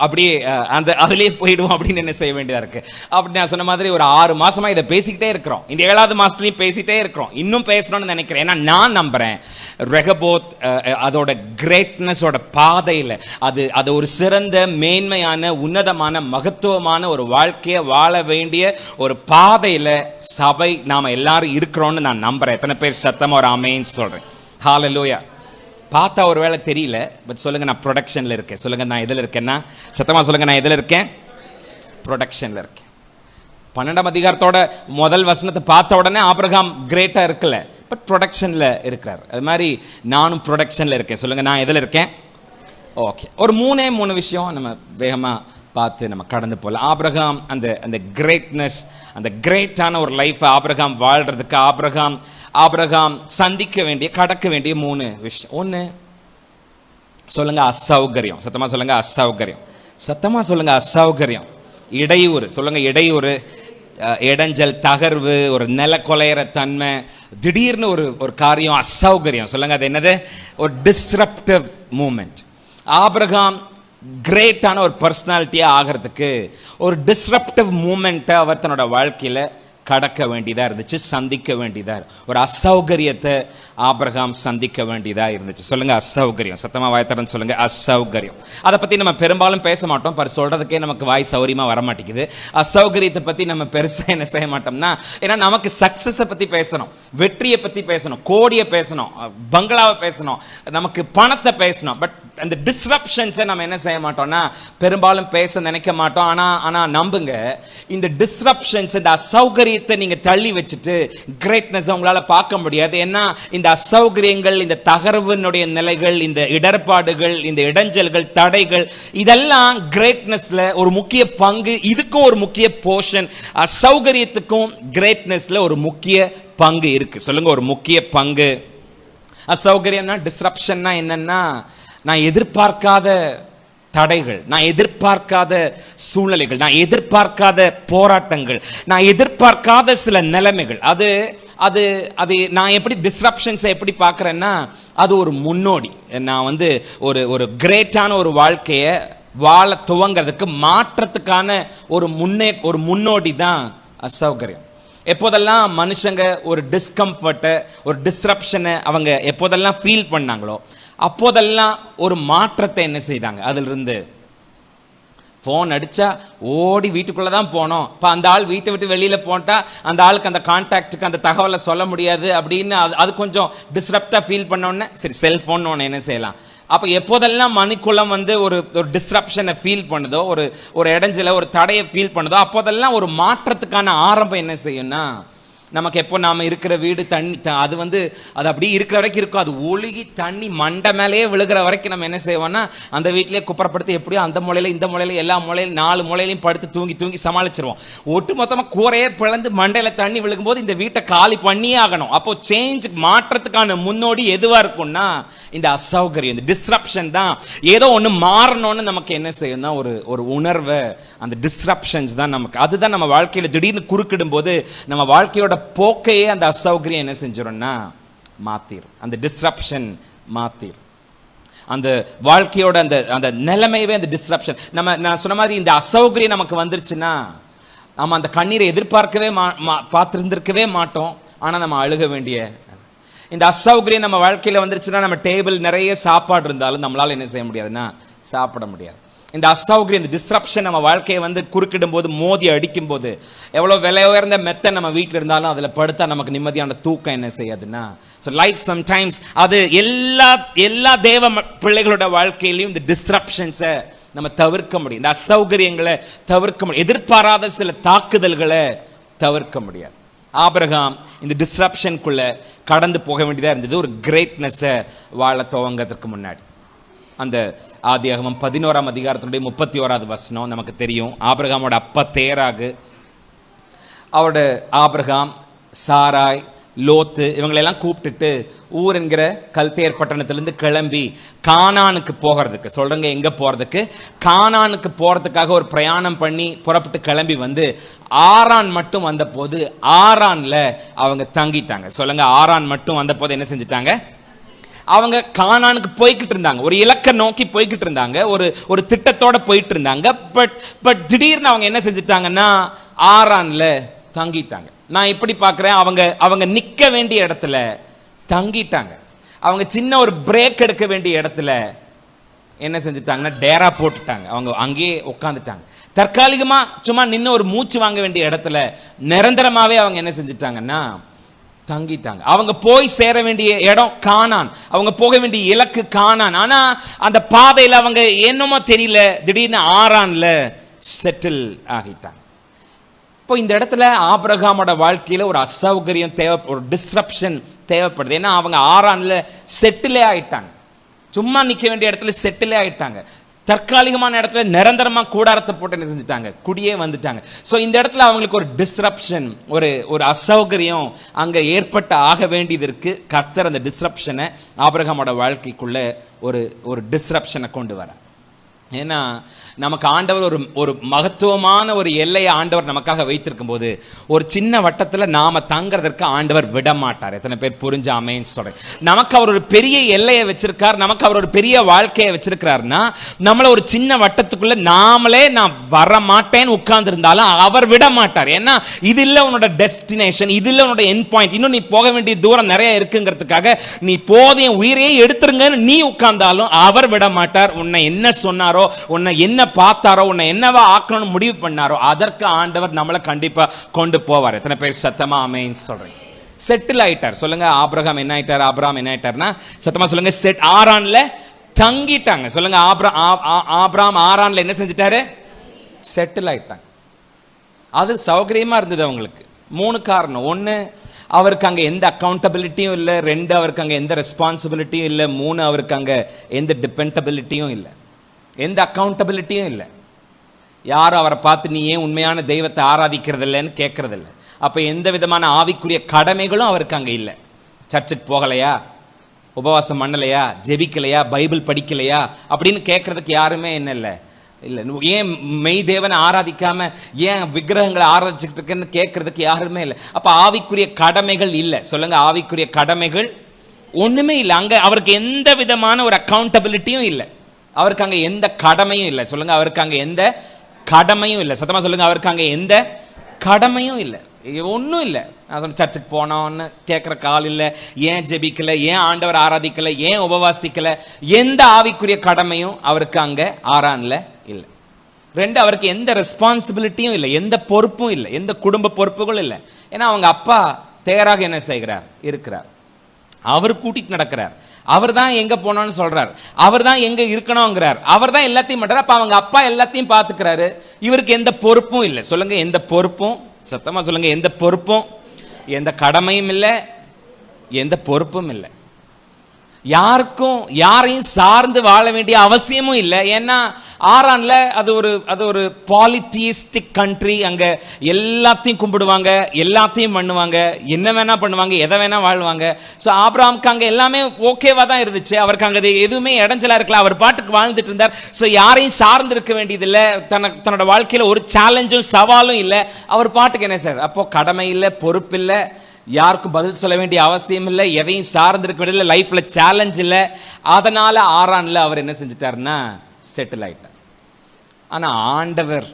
அப்படியே அந்த அதுலேயே போயிடுவோம் அப்படின்னு என்ன செய்ய வேண்டியதாக இருக்குது. அப்படி நான் சொன்ன மாதிரி ஒரு 6 மாசமாக இதை பேசிக்கிட்டே இருக்கிறோம். இந்த 7வது மாதத்துலையும் பேசிகிட்டே இருக்கிறோம், இன்னும் நினைக்கிறேன். ஏன்னா நான் நம்புறேன் ரெகபோத் அதோட கிரேட்னஸோட பாதையில் அது ஒரு சிறந்த மேன்மையான உன்னதமான மகத்துவமான ஒரு வாழ்க்கையை வாழ வேண்டிய ஒரு பாதையில் சபை நாம எல்லாரும் இருக்கிறோம்னு நான் நம்புறேன். எத்தனை பேர் சத்தமா ஒரு ஆமென் சொல்றேன்? ஹல்லேலூயா. பார்த்தா ஒரு வேளை தெரியல, பட் சொல்லுங்க நான் ப்ரொடக்ஷன்ல இருக்கேன். சொல்லுங்க நான் எதில் இருக்கேன்னா, சத்தமா சொல்லுங்க நான் எதில் இருக்கேன்? ப்ரொடக்ஷன்ல இருக்கேன். 12ஆம் அதிகாரத்தோட முதல் வசனத்தை பார்த்த உடனே ஆபிரகாம் கிரேட்டா இருக்கல, பட் ப்ரொடக்ஷன்ல இருக்கிறார். அது மாதிரி நானும் ப்ரொடக்ஷன்ல இருக்கேன். சொல்லுங்க நான் எதில் இருக்கேன்? ஓகே, ஒரு 3 விஷயம் நம்ம வேகமா பார்த்து நம்ம கடந்து போகலாம். ஆபிரகாம் அந்த கிரேட்னஸ், அந்த கிரேட்டான ஒரு லைஃப் ஆபிரகாம் வாழ்றதுக்கு ஆபிரகாம் சந்திக்க வேண்டிய, கடக்க வேண்டிய 3 விஷயம். ஒன்று சொல்லுங்க அசௌகரியம். சத்தமா சொல்லுங்க அசௌகரியம். சத்தமா சொல்லுங்க அசௌகரியம். இடையூறு. சொல்லுங்க இடையூறு, இடைஞ்சல், தகர்வு, ஒரு நில கொலையிற தன்மை, திடீர்னு ஒரு காரியம், அசௌகரியம். சொல்லுங்க அது என்னது? ஒரு டிஸ்ரப்டிவ் மூமெண்ட். ஆபிரகாம் கிரேட்டான ஒரு பர்சனாலிட்டியா ஆகிறதுக்கு ஒரு டிஸ்ரப்டிவ் மூமெண்ட்டை அவர் தன்னோட வாழ்க்கையில கடக்க வேண்டியதா இருந்துச்சு, சந்திக்க வேண்டியதா, ஒரு அசௌகரியத்தை ஆபிரகாம் சந்திக்க வேண்டியதா இருந்துச்சு. சொல்லுங்க அசௌகரியம். சத்தமா வாய் திறந்து சொல்லுங்க அசௌகரியம். அதை பத்தி நம்ம பெரும்பாலும் பேச மாட்டோம், பர் சொல்றதுக்கே நமக்கு வாய் சௌரியமா வர மாட்டேங்குது. அசௌகரியத்தை பத்தி நம்ம பெருசா என்ன செய்ய மாட்டோம்னா, ஏன்னா நமக்கு சக்சஸை பத்தி பேசணும், வெற்றியை பத்தி பேசணும், கோடியை பேசணும், பங்களாவை பேசணும், நமக்கு பணத்தை பேசணும். பட் அந்த டிஸ்ரப்ஷன்ஸை நம்ம என்ன செய்ய மாட்டோம்னா பெரும்பாலும் பேச நினைக்க மாட்டோம். ஆனா நம்புங்க, இந்த டிஸ்ரப்ஷன்ஸ், இந்த அசௌகரியத்தை நீங்க தள்ளி வச்சுட்டு கிரேட்னஸ் உங்களால பார்க்க முடியாது. ஏன்னா இந்த அசௌகரியங்கள், இந்த தகர்வினுடைய நிலைகள், இந்த இடர்பாடுகள், இந்த இடைஞ்சல்கள், தடைகள், இதெல்லாம் கிரேட்னஸ்ல ஒரு முக்கிய பங்கு. இதுக்கும் ஒரு முக்கிய போர்ஷன், அசௌகரியத்துக்கும் கிரேட்னஸ்ல ஒரு முக்கிய பங்கு இருக்கு. சொல்லுங்க ஒரு முக்கிய பங்கு. அசௌகரியம்னா, டிஸ்ரப்ஷன்னா என்னன்னா, நான் எதிர்பார்க்காத தடைகள், நான் எதிர்பார்க்காத சூழ்நிலைகள், நான் எதிர்பார்க்காத போராட்டங்கள், நான் எதிர்பார்க்காத சில நிலைமைகள். அது அது அது நான் எப்படி டிஸ்ரப்ஷன்ஸை எப்படி பார்க்குறேன்னா, அது ஒரு முன்னோடி. நான் வந்து ஒரு கிரேட்டான ஒரு வாழ்க்கையை வாழ துவங்கிறதுக்கு, மாற்றத்துக்கான ஒரு முன்னோடி தான் அசௌகரியம். எப்போதெல்லாம் மனுஷங்க ஒரு டிஸ்கம்ஃபர்ட்டை, ஒரு டிஸ்ரப்ஷனை அவங்க எப்போதெல்லாம் ஃபீல் பண்ணாங்களோ அப்போதெல்லாம் ஒரு மாற்றத்தை என்ன செய்தாங்க, அதிலிருந்து ஃபோன் அடிச்சா ஓடி வீட்டுக்குள்ளே தான் போனோம். இப்போ அந்த ஆள் வீட்டை விட்டு வெளியில் போட்டால் அந்த ஆளுக்கு அந்த கான்டாக்டுக்கு அந்த தகவலை சொல்ல முடியாது அப்படின்னு அது கொஞ்சம் டிஸ்ரப்டாக ஃபீல் பண்ணோன்னே சரி செல்ஃபோன் ஒன்று என்ன செய்யலாம். அப்போ எப்போதெல்லாம் மணிக்குளம் வந்து ஒரு டிஸ்ரப்ஷனை ஃபீல் பண்ணுதோ, ஒரு இடைஞ்சல, ஒரு தடையை ஃபீல் பண்ணுதோ, அப்போதெல்லாம் ஒரு மாற்றத்துக்கான ஆரம்பம் என்ன செய்யும்னா, நமக்கு எப்போ நாம இருக்கிற வீடு தண்ணி அது வந்து அது அப்படியே இருக்கிற வரைக்கும் இருக்கும், அது ஒழுகி தண்ணி மண்டை மேலேயே விழுகிற வரைக்கும் நம்ம என்ன செய்வோம்னா அந்த வீட்டிலேயே குப்பரப்படுத்தி எப்படியோ அந்த மூலையில இந்த மூலையில எல்லா மூலையிலும் 4 மூலையிலையும் படுத்து தூங்கி சமாளிச்சிருவோம். ஒட்டு மொத்தமாக கூரையே பிளந்து மண்டையில தண்ணி விழுகும்போது இந்த வீட்டை காலி பண்ணியே ஆகணும். அப்போ சேஞ்ச், மாற்றத்துக்கான முன்னோடி எதுவா இருக்கும்னா இந்த அசௌகரியம், இந்த டிஸ்ரப்ஷன் தான். ஏதோ ஒன்று மாறணும்னு நமக்கு என்ன செய்யும்னா ஒரு உணர்வை, அந்த டிஸ்ரப்ஷன்ஸ் தான் நமக்கு, அதுதான் நம்ம வாழ்க்கையில் திடீர்னு குறுக்கிடும் போது நம்ம வாழ்க்கையோட போக்கையே அந்த அசௌகரியம் என்ன செஞ்சிடும்னா மாத்திரும், அந்த டிஸ்ரப்ஷன் மாத்திரும். அந்த வாழ்க்கையோட அந்த அந்த நிலைமையவே அந்த டிஸ்ரப்ஷன். நான் சொன்ன மாதிரி இந்த அசௌகரியம் நமக்கு வந்துருச்சுன்னா நம்ம அந்த கண்ணீரை எதிர்பார்க்கவே பார்த்துருந்துருக்கவே மாட்டோம். ஆனால் நம்ம அழுக வேண்டிய இந்த அசௌகரியம் நம்ம வாழ்க்கையில் வந்துருச்சுன்னா நம்ம டேபிள் நிறைய சாப்பாடு இருந்தாலும் நம்மளால் என்ன செய்ய முடியாதுன்னா சாப்பிட முடியாது. இந்த அசௌகரியம், இந்த டிஸ்ரப்ஷன் நம்ம வாழ்க்கையை வந்து குறுக்கிடும் போது, மோதி அடிக்கும் போது, எவ்வளோ விலை உயர்ந்த மெத்தை நம்ம வீட்டில் இருந்தாலும் அதில் படுத்தா நமக்கு நிம்மதியான தூக்கம் என்ன செய்யாதுன்னா. ஸோ லைஃப் சம்டைம்ஸ் அது எல்லா தேவ பிள்ளைகளோட வாழ்க்கையிலையும் இந்த டிஸ்ரப்ஷன்ஸை நம்ம தவிர்க்க முடியும். இந்த அசௌகரியங்களை தவிர்க்க முடியும். எதிர்பாராத சில தாக்குதல்களை தவிர்க்க முடியாது. ஆபிரகாம் இந்த டிஸ்ரப்ஷனுக்குள்ள கடந்து போக வேண்டியதாக இருந்தது ஒரு கிரேட்னஸை வாழ துவங்கிறதுக்கு முன்னாடி. அந்த ஆதியாகமம் 11ஆம் அதிகாரத்தினுடைய 31வது வசனம் நமக்கு தெரியும். ஆபிரகாமோட அப்பா தேராகு, அவரோட ஆபிரகாம், சாராய், லோத்து இவங்களெல்லாம் கூப்பிட்டுட்டு ஊர் என்கிற கல்தேர் பட்டணத்திலிருந்து கிளம்பி கானானுக்கு போகிறதுக்கு சொல்றங்க. எங்க போறதுக்கு? கானானுக்கு போறதுக்காக ஒரு பிரயாணம் பண்ணி புறப்பட்டு கிளம்பி வந்து ஆரான் மட்டும் வந்த போது ஆரான்ல அவங்க தங்கிட்டாங்க. சொல்லுங்க, ஆரான் மட்டும் வந்த போது என்ன செஞ்சிட்டாங்க? அவங்க கானானுக்கு போய்கிட்டு இருந்தாங்க, ஒரு இலக்கை நோக்கி போய்கிட்டு இருந்தாங்க, ஒரு திட்டத்தோட போயிட்டு இருந்தாங்க. பட் திடீர்னு அவங்க என்ன செஞ்சிட்டாங்கன்னா ஆரான்ல தங்கிட்டாங்க. நான் இப்படி பார்க்குறேன், அவங்க நிற்க வேண்டிய இடத்துல தங்கிட்டாங்க. அவங்க சின்ன ஒரு பிரேக் எடுக்க வேண்டிய இடத்துல என்ன செஞ்சுட்டாங்கன்னா டேரா போட்டுட்டாங்க. அவங்க அங்கேயே உட்காந்துட்டாங்க. தற்காலிகமாக சும்மா நின்று ஒரு மூச்சு வாங்க வேண்டிய இடத்துல நிரந்தரமாகவே அவங்க என்ன செஞ்சுட்டாங்கன்னா தங்கிட்டாங்க. அவங்க போய் சேர வேண்டிய இடம் கானான், அவங்க போக வேண்டிய இலக்கு கானான். ஆனா அந்த பாதையில் அவங்க என்னமோ தெரியல, திடீர்னு ஆரான்ல செட்டில் ஆகிட்டாங்க. இப்போ இந்த இடத்துல ஆபிரகாமோட வாழ்க்கையில ஒரு அசௌகரியம் தேவை, ஒரு டிஸ்ரப்ஷன் தேவைப்படுது. ஏன்னா அவங்க ஆரான்ல செட்டிலே ஆயிட்டாங்க. சும்மா நிற்க வேண்டிய இடத்துல செட்டிலே ஆயிட்டாங்க. தற்காலிகமான இடத்துல நிரந்தரமா கூடாரத்தை போட்டு என்ன செஞ்சுட்டாங்க, குடியே வந்துட்டாங்க. ஸோ இந்த இடத்துல அவங்களுக்கு ஒரு டிஸ்ரப்ஷன், ஒரு அசௌகரியம் அங்க ஏற்பட்ட ஆக வேண்டியது இருக்கு. கர்த்தர் அந்த டிஸ்ரப்ஷனை ஆபிரகாமோட வாழ்க்கைக்குள்ள ஒரு டிஸ்ரப்ஷனை கொண்டு வர. ஏன்னா நமக்கு ஆண்டவர் ஒரு மகத்துவமான ஒரு எல்லையை ஆண்டவர் நமக்காக வைத்திருக்கும் போது ஒரு சின்ன வட்டத்தில் நாம தங்குறதற்கு ஆண்டவர் விட மாட்டார். எத்தனை பேர் புரிஞ்ச ஆமென் சொல்றேன்? நமக்கு அவர் ஒரு பெரிய எல்லையை வச்சிருக்கார், நமக்கு அவர் ஒரு பெரிய வாழ்க்கையை வச்சிருக்கிறாருன்னா நம்மள ஒரு சின்ன வட்டத்துக்குள்ள நாமளே நான் வர மாட்டேன்னு உட்கார்ந்து இருந்தாலும் அவர் விட மாட்டார். ஏன்னா இது இல்லை உன்னோட டெஸ்டினேஷன், இது இல்லை உன்னோட எண்ட் பாயிண்ட், இன்னும் நீ போக வேண்டிய தூரம் நிறைய இருக்குங்கிறதுக்காக நீ போதையும் உயிரையே எடுத்துருங்கன்னு நீ உட்கார்ந்தாலும் அவர் விட மாட்டார். உன்னை என்ன சொன்னாரோ, உன்னை என்ன பார்த்தாரோ, உன்னை என்னவா ஆக்கணும்னு முடிவு பண்ணாரோ அதற்கு ஆண்டவர் நம்மளை கண்டிப்பா கொண்டு போவார். எத்தனை பேர் சத்தமா ஆமென் சொல்றேன்? செட்டில் ஆயிட்டார். சொல்லுங்க, ஆபிரகாம் என்ன ஆயிட்டார்? ஆபிரகாம் என்ன ஆயிட்டார்னா சத்தமா சொல்லுங்க, ஆரான்ல தங்கிட்டாங்க. சொல்லுங்க, ஆபிரகாம் ஆரான்ல என்ன செஞ்சிட்டாரு? செட்டில் ஆயிட்டாங்க. அது சௌகரியமா இருந்தது அவங்களுக்கு. 3 காரணம். 1, அவருக்கு அங்கே எந்த அக்கௌண்டபிலிட்டியும் இல்லை. 2, அவருக்கு அங்கே எந்த ரெஸ்பான்சிபிலிட்டியும் இல்லை. 3, அவருக்கு அங்கே எந்த டிபெண்டபிலிட்டியும் இல்லை, எந்த அக்கௌண்டபிலிட்டியும் இல்லை. யாரும் அவரை பார்த்து நீ ஏன் உண்மையான தெய்வத்தை ஆராதிக்கிறது இல்லைன்னு கேட்கறதில்ல. அப்போ எந்த விதமான ஆவிக்குரிய கடமைகளும் அவருக்கு அங்கே இல்லை. சர்ச்சுக்கு போகலையா, உபவாசம் பண்ணலையா, ஜெபிக்கலையா, பைபிள் படிக்கலையா அப்படின்னு கேட்கறதுக்கு யாருமே என்ன இல்லை. ஏன் மெய் தேவனை ஆராதிக்காம ஏன் விக்கிரகங்களை ஆராதிச்சுட்டு இருக்குன்னு கேட்கறதுக்கு யாருமே இல்லை. அப்ப ஆவிக்குரிய கடமைகள் இல்லை. சொல்லுங்க, ஆவிக்குரிய கடமைகள் ஒண்ணுமே இல்லை. அங்க அவருக்கு எந்த விதமான ஒரு அக்கௌண்டபிலிட்டியும் இல்லை. அவருக்கு அங்க எந்த கடமையும் இல்லை. சொல்லுங்க, அவருக்கு அங்க எந்த கடமையும் இல்லை. சத்தமா சொல்லுங்க, அவருக்கு அங்க எந்த கடமையும் இல்லை, ஒன்றும் இல்லை. நான் சொன்ன சர்ச்சுக்கு போனோன்னு கேட்குற கால் இல்லை, ஏன் ஜெபிக்கல, ஏன் ஆண்டவர் ஆராதிக்கல, ஏன் உபவாசிக்கல, எந்த ஆவிக்குரிய கடமையும் அவருக்கு அங்கே ஆரான்ல இல்லை. 2, அவருக்கு எந்த ரெஸ்பான்சிபிலிட்டியும் இல்லை, எந்த பொறுப்பும் இல்லை, எந்த குடும்ப பொறுப்புகளும் இல்லை. ஏன்னா அவங்க அப்பா தேராக என்ன செய்கிறார், இருக்கிறார். அவர் கூட்டிட்டு நடக்கிறார். அவர் தான் எங்க போனோம்னு சொல்றார், அவர் தான் எங்க இருக்கணும்ங்கிறார், அவர் தான் எல்லாத்தையும் பண்றார். அப்ப அவங்க அப்பா எல்லாத்தையும் பார்த்துக்கிறாரு. இவருக்கு எந்த பொறுப்பும் இல்லை. சொல்லுங்க, எந்த பொறுப்பும், சத்தமா சொல்லுங்க, எந்த பொறுப்பும், எந்த கடமையும் இல்லை, எந்த பொறுப்பும் இல்லை. யாருக்கும் யாரையும் சார்ந்து வாழ வேண்டிய அவசியமும் இல்லை. ஏன்னா ஆரான்ல அது ஒரு பாலிதியிஸ்டிக் கண்ட்ரி. அங்க எல்லாத்தையும் கும்பிடுவாங்க, எல்லாத்தையும் பண்ணுவாங்க, என்ன வேணா பண்ணுவாங்க, எதை வேணா வாழ்வாங்க. ஸோ ஆபிரகாமுக்கு அங்க எல்லாமே ஓகேவா தான் இருந்துச்சு. அவருக்கு அங்க எதுவுமே இடைஞ்சலா இருக்கல, அவர் பாட்டுக்கு வாழ்ந்துட்டு இருந்தார். ஸோ யாரையும் சார்ந்து இருக்க வேண்டியதில்லை, தன்னோட வாழ்க்கையில ஒரு சேலஞ்சும் சவாலும் இல்லை. அவர் பாட்டுக்கு என்ன சார், அப்போ கடமை இல்லை, பொறுப்பு இல்லை, யாருக்கும் பதில் சொல்ல வேண்டிய அவசியம் இல்லை, எதையும் சார்ந்திருக்க வேண்டிய லைஃப்ல சேலஞ்ச் இல்லை. அதனால ஆரான்ல அவர் என்ன செஞ்சிட்டாருன்னா செட்டில் ஆயிட்டார். ஆனா ஆண்டவர்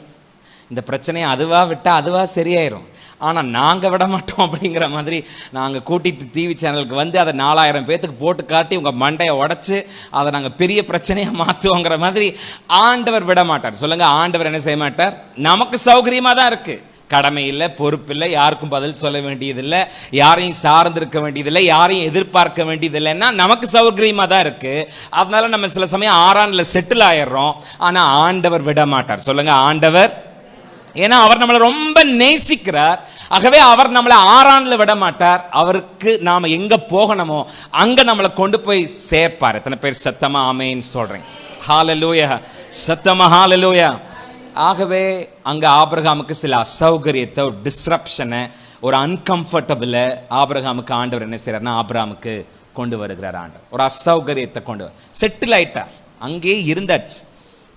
இந்த பிரச்சனையை அதுவா விட்டா அதுவா சரியாயிரும், ஆனா நாங்க விட மாட்டோம் அப்படிங்கிற மாதிரி நாங்க கூட்டிட்டு டிவி சேனலுக்கு வந்து அதை 4000 பேத்துக்கு போட்டு காட்டி உங்க மண்டையை உடைச்சு அதை நாங்க பெரிய பிரச்சனையா மாத்துவோங்கிற மாதிரி ஆண்டவர் விட மாட்டார். சொல்லுங்க, ஆண்டவர் என்ன செய்ய மாட்டார். நமக்கு சௌகரியமா தான் இருக்கு, கடமை இல்லை, பொறுப்பு இல்லை, யாருக்கும் பதில் சொல்ல வேண்டியதில்லை, யாரையும் சார்ந்திருக்க வேண்டியதில்லை, யாரையும் எதிர்பார்க்க வேண்டியதில்லைன்னா நமக்கு சௌகரியமா தான் இருக்கு. அதனால நம்ம சில சமயம் ஆரான்ல செட்டில் ஆயிடுறோம். ஆனா ஆண்டவர் விட மாட்டார். சொல்லுங்க, ஆண்டவர். ஏன்னா அவர் நம்மளை ரொம்ப நேசிக்கிறார். ஆகவே அவர் நம்மளை ஆரான்ல விட மாட்டார். அவருக்கு நாம எங்க போகணுமோ அங்க நம்மளை கொண்டு போய் சேர்ப்பார். எத்தனை பேர் சத்தமா ஆமென் சொல்றீங்க? ஹalleluya, சத்தமா ஹalleluya. ஆகவே அங்க ஆபிரகாமுக்கு சில அசௌகரியத்தை, ஒரு டிஸ்ரப்ஷனை, ஒரு அன்கம்ஃபர்டபிளை ஆபிரகாமுக்கு ஆண்டவர் என்ன செய்யறாருன்னா ஆபிரகாமுக்கு கொண்டு வருகிறார். ஆண்டவர் ஒரு அசௌகரியத்தை கொண்டு செட்டில் ஆயிட்டா, அங்கேயே இருந்தாச்சு,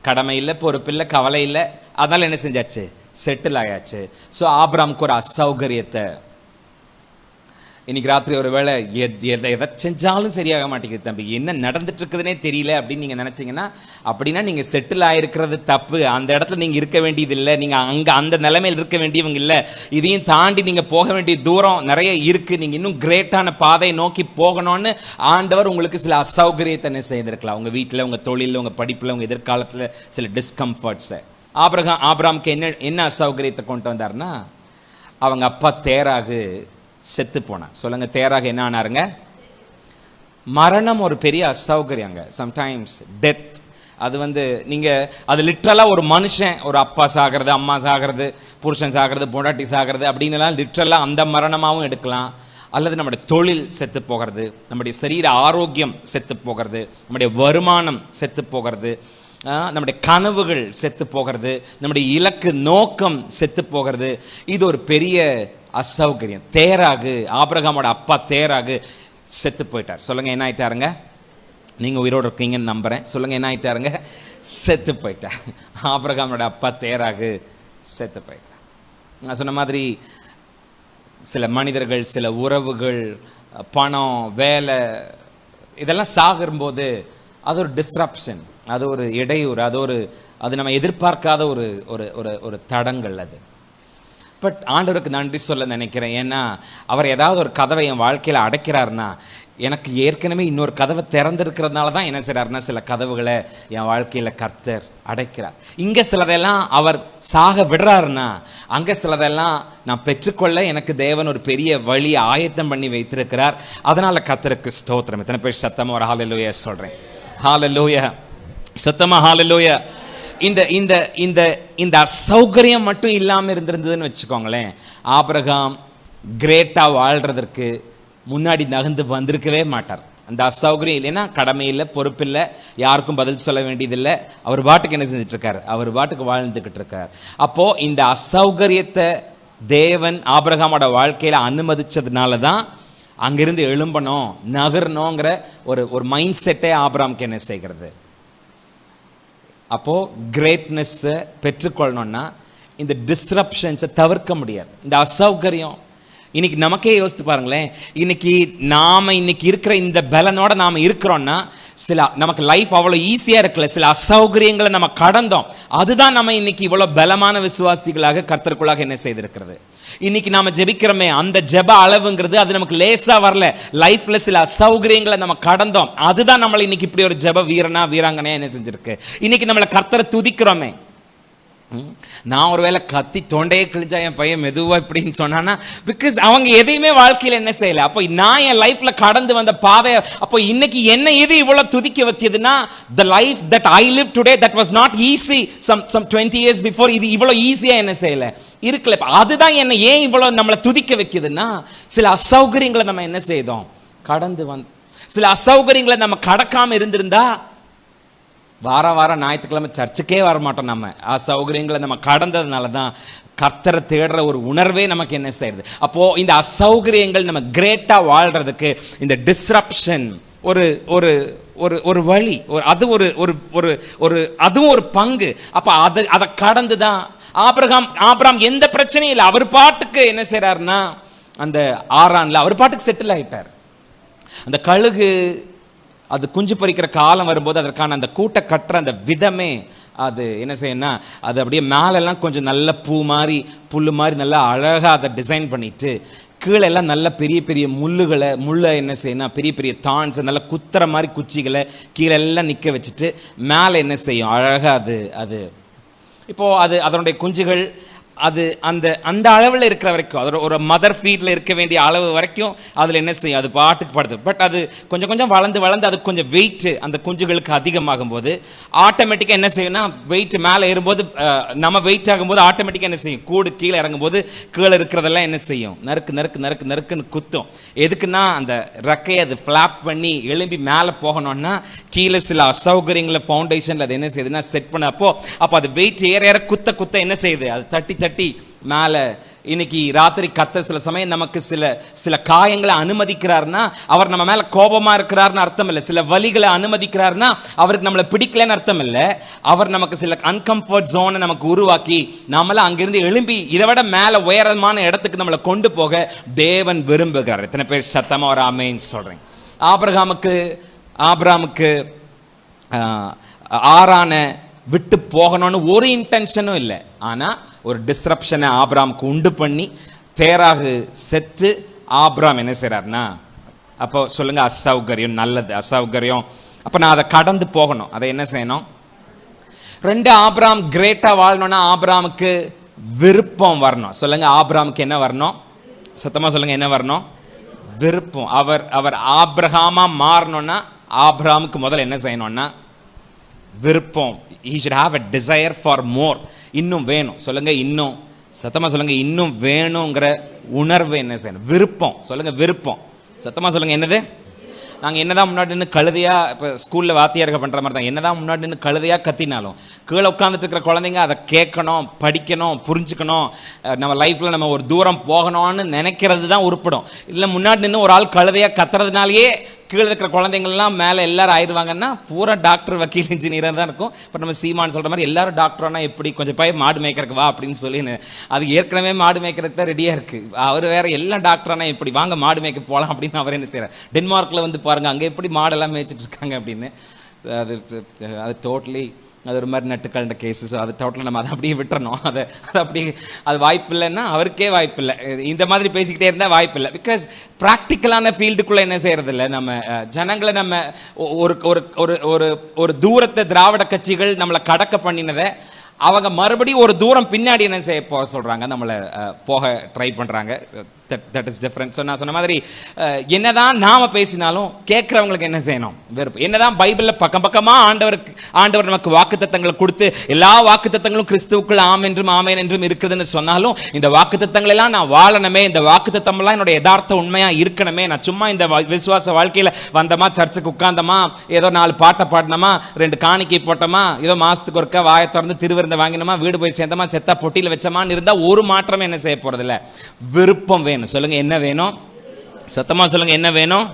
கடமை இல்லை, பொறுப்பு இல்லை, கவலை இல்லை, அதனால என்ன செஞ்சாச்சு, செட்டில் ஆயாச்சு. ஸோ ஆபிரகாமுக்கு ஒரு அசௌகரியத்தை. இன்னைக்கு ராத்திரி ஒரு வேளை எதை செஞ்சாலும் சரியாக மாட்டேங்குது தம்பி, என்ன நடந்துட்டு இருக்குதுன்னே தெரியல அப்படின்னு நீங்க நினைச்சீங்கன்னா, அப்படின்னா நீங்க செட்டில் ஆயிருக்கிறது தப்பு. அந்த இடத்துல நீங்க இருக்க வேண்டியது இல்லை, நீங்க அங்க அந்த நிலைமையில் இருக்க வேண்டியவங்க இல்லை. இதையும் தாண்டி நீங்க போக வேண்டிய தூரம் நிறைய இருக்கு, நீங்க இன்னும் கிரேட்டான பாதையை நோக்கி போகணும்னு ஆண்டவர் உங்களுக்கு சில அசௌகரியத்தை என்ன செய்திருக்கலாம். உங்க வீட்டில், உங்க தொழிலில், உங்க படிப்புல, உங்க எதிர்காலத்தில் சில டிஸ்கம்ஃபர்ட்ஸ். ஆபிரகாமுக்கு என்ன அசௌகரியத்தை கொண்டு வந்தார்னா, அவங்க அப்பா தேராகு செத்து போனார். சொல்லுங்க, தேராக என்ன ஆனாருங்க? மரணம் ஒரு பெரிய அசௌகரியங்க. சம்டைம்ஸ் டெத், அது நீங்க அது லிட்ரலா ஒரு மனுஷன், ஒரு அப்பா சாகிறது, அம்மா சாகிறது, புருஷன் சாகிறது, பொண்டாட்டி சாகிறது அப்படின்னு எல்லாம் லிட்ரலா அந்த மரணமாகவும் எடுக்கலாம். அல்லது நம்முடைய தொழில் செத்து போகிறது, நம்முடைய சரீர ஆரோக்கியம் செத்து போகிறது, நம்முடைய வருமானம் செத்து போகிறது, நம்முடைய கனவுகள் செத்து போகிறது, நம்முடைய இலக்கு நோக்கம் செத்து போகிறது. இது ஒரு பெரிய அசௌகரியம். தேராகு, ஆபிரகாமோட அப்பா தேராகு செத்து போயிட்டார். சொல்லுங்க, என்ன ஆயிட்டாருங்க? நீங்க உயிரோடு இருக்கீங்கன்னு நம்புறேன். சொல்லுங்க, என்ன ஆயிட்டாருங்க? செத்து போயிட்டார். ஆபிரகாமோட அப்பா தேராகு செத்து போயிட்டார். நான் சொன்ன மாதிரி சில மனிதர்கள், சில உறவுகள், பணம், வேலை, இதெல்லாம் சாகும்போது அது ஒரு டிஸ்ரப்ஷன், அது ஒரு இடையூறு, அது நம்ம எதிர்பார்க்காத ஒரு தடங்கள் அது. பட் ஆண்டவருக்கு நன்றி சொல்ல நினைக்கிறேன். ஏன்னா அவர் ஏதாவது ஒரு கதவை என் வாழ்க்கையில் அடைக்கிறாருன்னா, எனக்கு ஏற்கனவே இன்னொரு கதவை திறந்திருக்கிறதுனால தான் என்ன செய்றாருன்னா சில கதவுகளை என் வாழ்க்கையில் கர்த்தர் அடைக்கிறார். இங்கே சிலதெல்லாம் அவர் சாக விடுறாருன்னா, அங்கே சிலதெல்லாம் நான் பெற்றுக்கொள்ள எனக்கு தேவன் ஒரு பெரிய வழி ஆயத்தம் பண்ணி வைத்திருக்கிறார். அதனால கர்த்தருக்கு ஸ்தோத்திரம். எத்தனை பேர் சத்தமா ஒரு ஹalleluya சொல்றேன்? ஹalleluya, சத்தமா ஹalleluya. இந்த இந்த இந்த இந்த அசௌகரியம் மட்டும் இல்லாமல் இருந்திருந்ததுன்னு வச்சுக்கோங்களேன், ஆபிரகாம் கிரேட்டா வாழ்றதற்கு முன்னாடி நகர்ந்து வந்திருக்கவே மாட்டார். அந்த அசௌகரியம் இல்லைன்னா, கடமை இல்லை, பொறுப்பு இல்லை, யாருக்கும் பதில் சொல்ல வேண்டியதில்லை, அவர் பாட்டுக்கு என்ன செஞ்சுட்டு இருக்காரு, அவர் பாட்டுக்கு வாழ்ந்துகிட்டு இருக்கார். அப்போ இந்த அசௌகரியத்தை தேவன் ஆபிரகாமோட வாழ்க்கையில அனுமதிச்சதுனால தான் அங்கிருந்து எழும்பணும், நகரணுங்கிற ஒரு மைண்ட் செட்டே ஆபிரகாமுக்கு என்ன செய்கிறது. அப்போ கிரேட்னஸ் பெற்றுக்கொள்ளணும்னா இந்த டிஸ்ரப்ஷன்ஸை தவிர்க்க முடியாது. இந்த அசௌகரியம் இன்னைக்கு நமக்கே யோசித்து பாருங்களேன். இன்னைக்கு இருக்கிற இந்த பலனோட நாம இருக்கிறோம்னா, சில நமக்கு லைஃப் அவ்வளோ ஈஸியா இருக்குல்ல, சில அசௌகரியங்களை நம்ம கடந்தோம். அதுதான் நம்ம இன்னைக்கு இவ்வளவு பலமான விசுவாசிகளாக கர்த்தருக்குள்ளாக என்ன செய்திருக்கிறது. இன்னைக்கு நாம ஜெபிக்கிறோமே, அந்த ஜெப அளவுங்கிறது அது நமக்கு லேசா வரல. லைஃப்ல சில அசௌகரியங்களை நம்ம கடந்தோம். அதுதான் நம்மளை இன்னைக்கு இப்படி ஒரு ஜெப வீரனா வீராங்கனையா என்ன செஞ்சிருக்கு. இன்னைக்கு நம்மளை கர்த்தரை துதிக்கிறோமே. நான் ஒருவேளை கத்தி தொண்டையே கிழிஞ்சா என் பையன் மெதுவா இப்படின்னு சொன்னானா, பிகாஸ் அவங்க எதையுமே வாழ்க்கையில என்ன செய்யல. அப்போ நான் என் லைஃப்ல கடந்து வந்த பாதை, அப்போ இன்னைக்கு என்ன எது இவ்வளவு துதிக்க வைக்கிறதுனா, the life that I live today that was not easy some 20 years before, இது இவ்வளவு ஈஸியா என்ன செய்யல இருக்கல. அதுதான் என்ன ஏன் இவ்வளவு நம்மளை துதிக்க வைக்குதுன்னா, சில அசௌகரியங்களை நம்ம என்ன செய்தோம், கடந்து வந்து. சில அசௌகரியங்களை நம்ம கடக்காம இருந்திருந்தா வாரம் ஞாயிற்றுக்கிழமை சர்ச்சுக்கே வர மாட்டோம். நம்ம அசௌகரியங்களை நம்ம கடந்ததுனால தான் கர்த்தரை தேடுற ஒரு உணர்வே நமக்கு என்ன செய்யுது. அப்போ இந்த அசௌகரியங்கள் நம்ம கிரேட்டா வாழ்றதுக்கு இந்த டிஸ்ரப்ஷன் ஒரு ஒரு ஒரு ஒரு வழி, அதுவும் ஒரு பங்கு. அப்ப அதை கடந்துதான் ஆபிரகாம் எந்த பிரச்சனையும் இல்லை, அவர் பாட்டுக்கு என்ன செய்யறாருன்னா அந்த ஆரான்ல அவர் பாட்டுக்கு செட்டில் ஆயிட்டார். அந்த கழுகு அது குஞ்சு பறிக்கிற காலம் வரும்போது அதற்கான அந்த கூட்டை கட்டுற அந்த விதமே அது என்ன செய்யணும்னா, அது அப்படியே மேலெல்லாம் கொஞ்சம் நல்ல பூ மாதிரி புல்லு மாதிரி நல்லா அழகாக அதை டிசைன் பண்ணிட்டு, கீழே எல்லாம் நல்ல பெரிய பெரிய முள்ளை என்ன செய்யணும், பெரிய பெரிய தான்ஸ் நல்ல குத்துற மாதிரி குச்சிகளை கீழே எல்லாம் நிற்க வச்சுட்டு மேலே என்ன செய்யும் அழகாக அது இப்போது அது அதனுடைய குஞ்சுகள் அது அந்த அந்த அளவில் இருக்கிற வரைக்கும், அதோட ஒரு மதர் ஃபீட்ல இருக்க வேண்டிய அளவு வரைக்கும் அதில் என்ன செய்யும், அது பாட்டுக்கு படுது. பட் அது கொஞ்சம் கொஞ்சம் வளர்ந்து அது கொஞ்சம் வெயிட் அந்த குஞ்சுகளுக்கு அதிகமாகும் போது ஆட்டோமேட்டிக்காக என்ன செய்யும்னா, வெயிட் மேலே ஏறும்போது நம்ம வெயிட் ஆகும்போது ஆட்டோமேட்டிக்காக என்ன செய்யும், கூடு கீழே இறங்கும்போது கீழே இருக்கிறதெல்லாம் என்ன செய்யும், நறுக்குன்னு குத்தும். எதுக்குன்னா அந்த ரெக்கையை அது ஃப்ளாப் பண்ணி எழும்பி மேலே போகணும்னா கீழே சில அசௌகரியங்களை ஃபவுண்டேஷனில் அது என்ன செய்யுதுன்னா செட் பண்ண அப்போ அது வெயிட் ஏற குத்த என்ன செய்யுது, அது தட்டி மேலே. இன்னைக்கு ராத்திரி கர்த்தர் சில சமயம் நமக்கு சில காயங்களை அனுமதிக்கிறார்னா அவர் நம்ம மேல கோபமா இருக்கிறார்னு அர்த்தம் இல்லை. சில வலிகளை அனுமதிக்கிறார்னா அவருக்கு நம்மளை பிடிக்கலன்னு அர்த்தம் இல்லை. அவர் நமக்கு சில அன்கம்ஃபர்ட் ஜோனை நமக்கு உருவாக்கி நம்மள அங்கிருந்து எழும்பி இதை விட மேல உயரமான இடத்துக்கு நம்மளை கொண்டு போக தேவன் விரும்புகிறார். எத்தனை பேர் சத்தமா ஒரு ஆமென் சொல்றேன்? ஆபிரகாமுக்கு ஆரான விட்டு போகணும்னு ஒரு இன்டென்ஷனும் இல்லை. ஆனால் ஒரு டிஸ்ரப்ஷனை ஆபிரகாமுக்கு உண்டு பண்ணி தேராகு செத்து ஆபிரகாம் என்ன செய்கிறார்னா, அப்போ சொல்லுங்க அசௌகரியம், நல்லது அசௌகரியம். அப்போ நான் அதை கடந்து போகணும், அதை என்ன செய்யணும்? ஆபிரகாம் கிரேட்டாக வாழணும்னா ஆபிரகாமுக்கு விருப்பம் வரணும். சொல்லுங்க ஆபிரகாமுக்கு என்ன வரணும்? சத்தமாக சொல்லுங்க, என்ன வரணும்? விருப்பம். அவர் ஆபிரகாமா மாறணும்னா ஆபிரகாமுக்கு முதல்ல என்ன செய்யணும்னா விருப்பம். he should have a desire for more. இன்னும் வேணும். சொல்லுங்க இன்னும். சத்தமா சொல்லுங்க, இன்னும் வேணுங்கிற உணர்வு என்ன செய்யணும்? விருப்பம். சொல்லுங்க விருப்பம். சத்தமா சொல்லுங்க, என்னது? நாங்கள் என்னதான் முன்னாடி நின்று கழுதையா, இப்போ ஸ்கூலில் வாத்தியார்கள் பண்ணுற மாதிரி தான், என்னதான் முன்னாடி நின்று கழுதையா கத்தினாலும் கீழே உட்காந்துட்டு இருக்கிற குழந்தைங்க அதை கேட்கணும், படிக்கணும், புரிஞ்சுக்கணும், நம்ம லைஃப்பில் நம்ம ஒரு தூரம் போகணும்னு நினைக்கிறது தான் உருப்படும். இல்லை முன்னாடி நின்று ஒரு ஆள் கழுதையா கத்துறதுனாலேயே கீழே இருக்கிற குழந்தைங்கள்லாம் மேலே எல்லாரும் ஆயிடுவாங்கன்னா பூரா டாக்டர், வக்கீல், இன்ஜினியராக தான் இருக்கும். இப்போ நம்ம சீமான் சொல்கிற மாதிரி எல்லாரும் டாக்டரானா எப்படி, கொஞ்சம் போய் மாடு மேய்க்கிறதுக்கு வா அப்படின்னு சொல்லி, அது ஏற்கனவே மாடு மேய்க்கிறதுக்கு தான் ரெடியாக இருக்குது. அவர் வேற எல்லாம் டாக்டரானா எப்படி, வாங்க மாடு மேய்க்க போகலாம் அப்படின்னு அவர் என்ன செய்கிறார். டென்மார்க்கில் வந்து பாருங்கள், அங்கே எப்படி மாடெல்லாம் மேய்ச்சிட்டு இருக்காங்க அப்படின்னு. அது டோட்டலி அது ஒரு மாதிரி நட்டுக்கள்ன்ற கேஸஸ், அது டோட்டலாக நம்ம அதை அப்படியே விட்டுறணும். அது வாய்ப்பு இல்லைன்னா அவருக்கே வாய்ப்பு இல்லை. இந்த மாதிரி பேசிக்கிட்டே இருந்தால் வாய்ப்பு இல்லை. பிகாஸ் ப்ராக்டிக்கலான ஃபீல்டுக்குள்ளே என்ன செய்யறதில்ல, நம்ம ஜனங்களை நம்ம ஒரு தூரத்தை திராவிட கட்சிகள் நம்மளை கடக்க பண்ணினதை அவங்க மறுபடியும் ஒரு தூரம் பின்னாடி என்ன செய்ய போக சொல்கிறாங்க, நம்மளை போக ட்ரை பண்ணுறாங்க. That is different. ஸோ நான் சொன்ன மாதிரி என்னதான் நாம் பேசினாலும் கேட்குறவங்களுக்கு என்ன செய்யணும்? வெறுப்பு. என்னதான் பைபிளில் பக்கமாக ஆண்டவர் நமக்கு வாக்குத்தத்தங்களை கொடுத்து எல்லா வாக்குத்தத்தங்களும் கிறிஸ்துவுக்குள் ஆம் என்றும் ஆமேன் என்றும் இருக்குதுன்னு சொன்னாலும் இந்த வாக்குத்தத்தங்கள் எல்லாம் நான் வாழணுமே, இந்த வாக்குத்தத்தம்லாம் என்னோட யதார்த்த உண்மையாக இருக்கணுமே, நான் சும்மா இந்த விசுவாச வாழ்க்கையில் வந்தோமா, சர்ச்சுக்கு உட்கார்ந்தோமா, ஏதோ 4 பாட்டை பாடினோமா, 2 காணிக்கை போட்டோமா, ஏதோ மாதத்துக்கு ஒருக்கா வாயை திறந்து திருவிருந்தை வாங்கினோமா, வீடு போய் சேர்ந்தோமா, செத்தா பொட்டியில் வச்சோமான்னு இருந்தால் ஒரு மாற்றமே என்ன செய்ய போகிறதில்ல. விருப்பம் வேணும். சொல்லுங்க என்ன வேணும்? சத்தமா சொல்லுங்க, என்ன வேணும்?